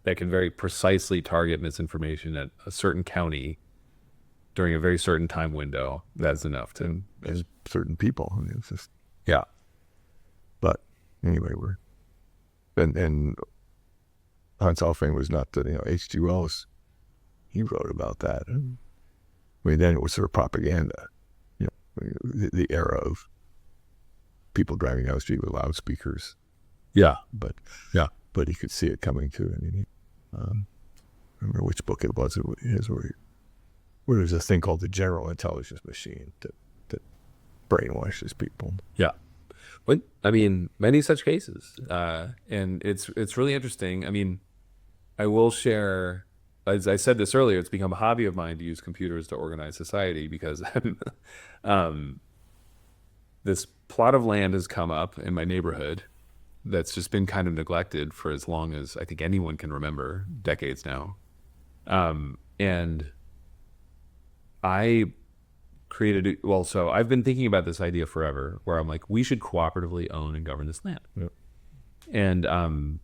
that can very precisely target misinformation at a certain county during a very certain time window, that's enough to and certain people. It's just, yeah. But anyway, and Hannes Alfvén was not the H.G. Wells. He wrote about that. Then it was sort of propaganda. The era of people driving down the street with loudspeakers. Yeah. But he could see it coming too. I remember which book it was. It was where where there's a thing called the general intelligence machine that brainwashes people. Yeah. But I mean, many such cases. And it's really interesting. I mean, I will share, as I said this earlier, it's become a hobby of mine to use computers to organize society because this plot of land has come up in my neighborhood that's just been kind of neglected for as long as I think anyone can remember, decades now. And I created, so I've been thinking about this idea forever where I'm like, we should cooperatively own and govern this land. Yep. And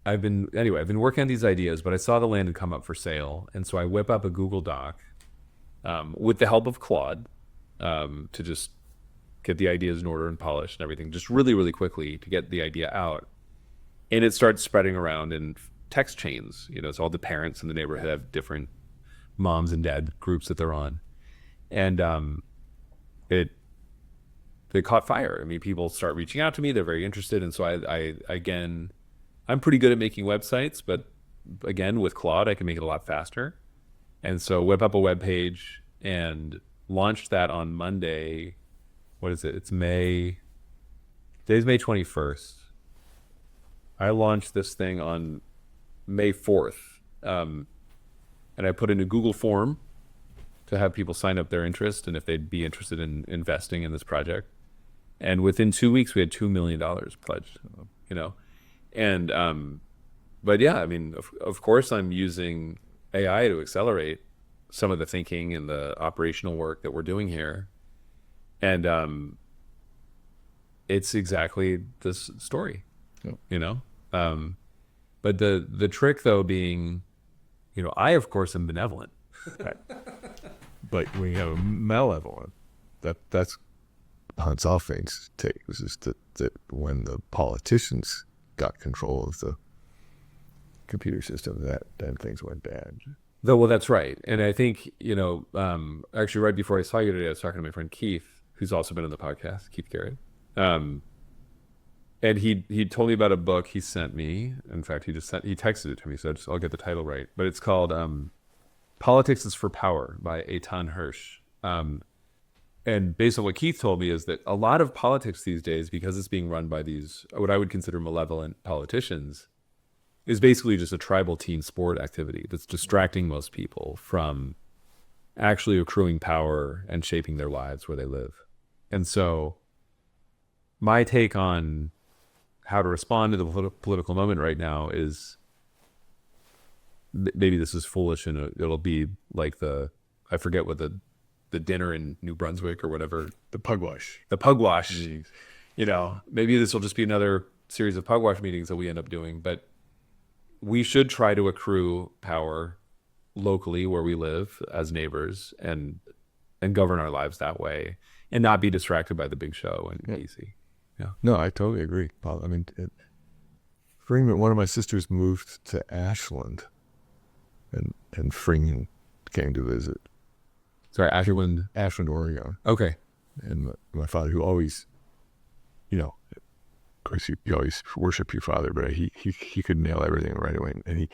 I've been working on these ideas, but I saw the land had come up for sale. And so I whip up a Google Doc with the help of Claude to just get the ideas in order and polished and everything, just really, really quickly to get the idea out. And it starts spreading around in text chains. So all the parents in the neighborhood have different moms and dad groups that they're on. And it caught fire. I mean, people start reaching out to me. They're very interested. And so I'm pretty good at making websites, but again, with Claude, I can make it a lot faster. And so whip up a web page and launched that on Monday. What is it? It's May 21st. I launched this thing on May 4th. And I put in a Google form to have people sign up their interest and if they'd be interested in investing in this project. And within 2 weeks, we had $2 million pledged, And, but yeah, I mean, of course, I'm using AI to accelerate some of the thinking and the operational work that we're doing here. And it's exactly this story, But the trick, though, being, I, of course, am benevolent. Right. But when you have a malevolent, that's Hannes Alfvén's take, was just that when the politicians got control of the computer system, then things went bad. Well, that's right. And I think, actually right before I saw you today, I was talking to my friend Keith, who's also been on the podcast, Keith Garrett. And he told me about a book he sent me. In fact, he texted it to me, so I'll get the title right. But it's called Politics is for Power by Eitan Hirsch. And based on what Keith told me is that a lot of politics these days, because it's being run by these, what I would consider malevolent politicians, is basically just a tribal team sport activity that's distracting most people from actually accruing power and shaping their lives where they live. And so my take on how to respond to the political moment right now is, maybe this is foolish and it'll be like I forget what the dinner in New Brunswick or whatever. The pugwash. Jeez. Maybe this will just be another series of pugwash meetings that we end up doing, but we should try to accrue power locally where we live as neighbors and govern our lives that way and not be distracted by the big show and PC. Yeah. No, I totally agree, Paul. I mean, Freeman, one of my sisters moved to Ashland and Freeman came to visit. Sorry, Ashland, Oregon. Okay. And my father, who always, of course, you always worship your father, but he could nail everything right away. And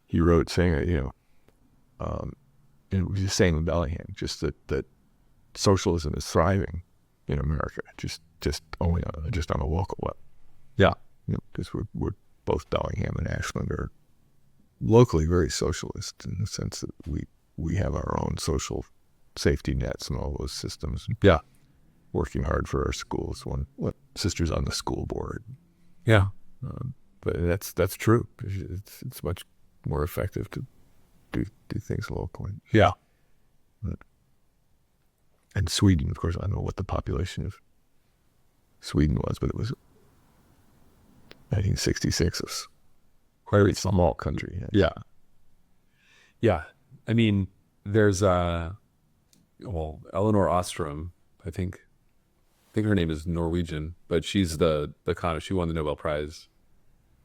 he wrote saying, and it was just saying in Bellingham, just that socialism is thriving in America, just only on a local level. Yeah. Because we're both Bellingham and Ashland are locally very socialist in the sense that we have our own social safety nets and all those systems. Yeah. Working hard for our schools. One sister's on the school board. Yeah. But that's true. It's much more effective to do things locally. Yeah. And Sweden, of course, I don't know what the population of Sweden was, but it was 1966. It was quite a small country. Yeah. Yeah. I mean, there's Eleanor Ostrom, I think her name is Norwegian, but she's she won the Nobel Prize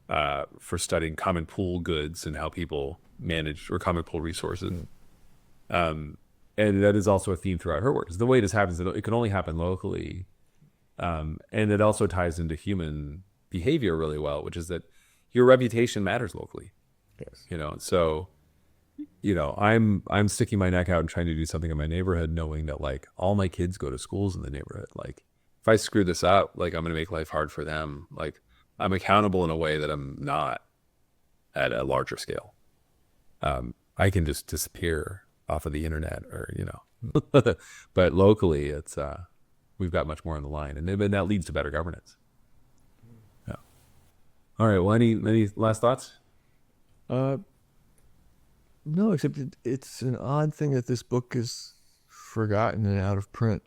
for studying common pool goods and how people manage, or common pool resources. And that is also a theme throughout her work. The way this happens, it can only happen locally. And it also ties into human behavior really well, which is that your reputation matters locally. Yes. So I'm sticking my neck out and trying to do something in my neighborhood, knowing that like all my kids go to schools in the neighborhood. Like if I screw this up, like I'm going to make life hard for them. Like I'm accountable in a way that I'm not at a larger scale. I can just disappear off of the internet or, but locally it's, we've got much more on the line, and that leads to better governance. Yeah. All right. Well, any last thoughts? No, except it's an odd thing that this book is forgotten and out of print.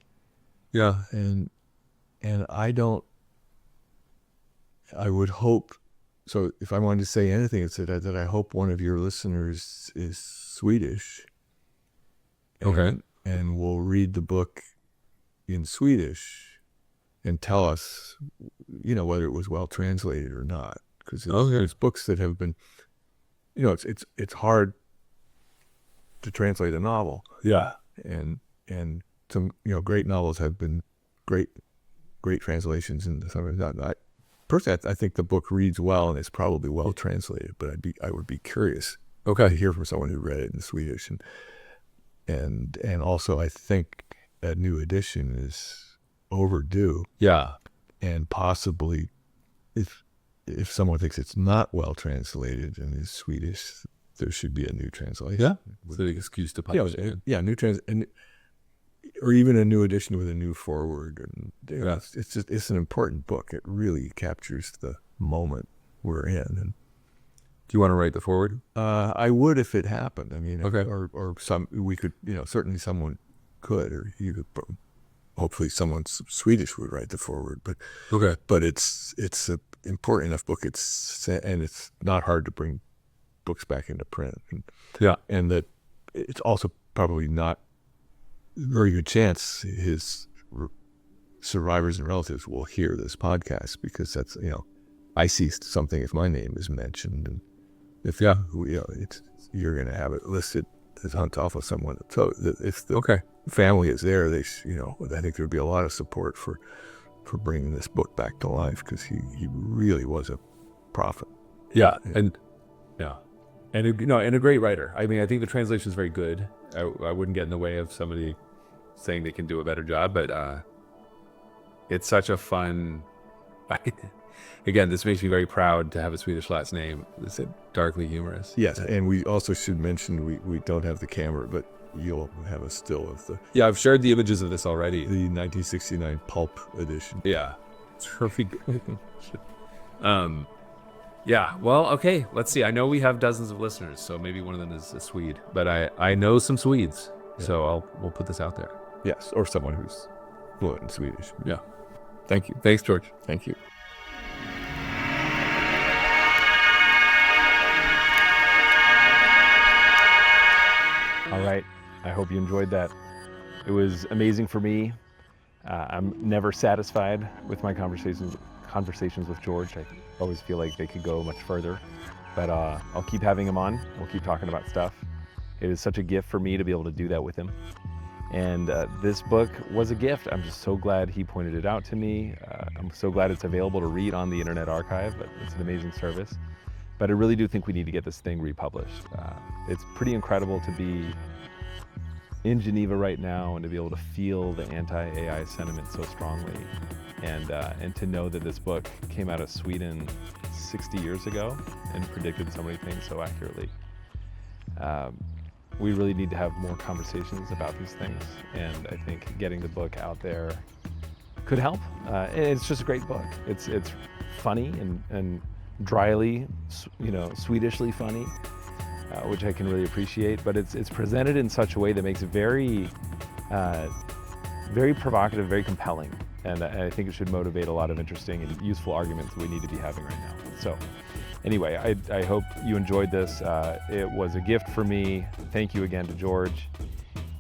Yeah. And I would hope, so if I wanted to say anything, it's that I hope one of your listeners is Swedish. Okay. And will read the book in Swedish and tell us, whether it was well translated or not. Because there's books that have been, it's hard to translate a novel. Yeah. And some, great novels have been great translations. And personally, I think the book reads well and it's probably well translated, but I would be curious to hear from someone who read it in Swedish. And also I think a new edition is overdue. Yeah. And possibly if someone thinks it's not well translated and is Swedish, there should be a new translation. Yeah. So the excuse to publish it. Yeah, or even a new edition with a new foreword. And it's an important book. It really captures the moment we're in. And do you want to write the foreword? I would if it happened. I mean, okay. or we could, certainly someone could, or you could. Hopefully, someone Swedish would write the foreword. But it's an important enough book. And it's not hard to bring books back into print. And that it's also probably not a very good chance his survivors and relatives will hear this podcast, because that's, I see something if my name is mentioned, and if you're going to have it listed as on top of someone. So if the family is there, I think there'd be a lot of support for bringing this book back to life, because he really was a prophet. Yeah. And a great writer. I mean, I think the translation is very good. I wouldn't get in the way of somebody saying they can do a better job, but it's such a fun. Again, this makes me very proud to have a Swedish last name. It's darkly humorous. Yes, and we also should mention we don't have the camera, but you'll have a still of the. Yeah, I've shared the images of this already. The 1969 pulp edition. Yeah, it's perfect. Yeah, well, okay, let's see. I know we have dozens of listeners, so maybe one of them is a Swede, but I know some Swedes, so we'll put this out there. Yes, or someone who's fluent in Swedish. Yeah. Thank you. Thanks, George. Thank you. All right. I hope you enjoyed that. It was amazing for me. I'm never satisfied with my conversations with George. I always feel like they could go much further, but I'll keep having him on. We'll keep talking about stuff. It is such a gift for me to be able to do that with him. And this book was a gift. I'm just so glad he pointed it out to me. I'm so glad it's available to read on the Internet Archive, but it's an amazing service. But I really do think we need to get this thing republished. It's pretty incredible to be in Geneva right now and to be able to feel the anti-AI sentiment so strongly, and to know that this book came out of Sweden 60 years ago and predicted so many things so accurately. We really need to have more conversations about these things, and I think getting the book out there could help. It's just a great book. It's funny and dryly, Swedishly funny, which I can really appreciate. But it's presented in such a way that makes it very, very provocative, very compelling, and I think it should motivate a lot of interesting and useful arguments that we need to be having right now. So. Anyway, I hope you enjoyed this. It was a gift for me. Thank you again to George.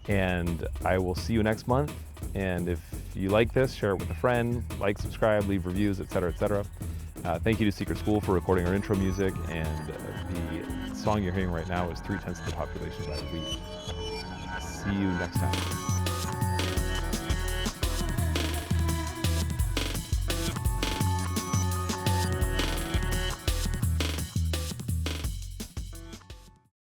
And I will see you next month. And if you like this, share it with a friend, like, subscribe, leave reviews, etc., etc. Thank you to Secret School for recording our intro music. And the song you're hearing right now is 3/10 of the Population by Weed. See you next time.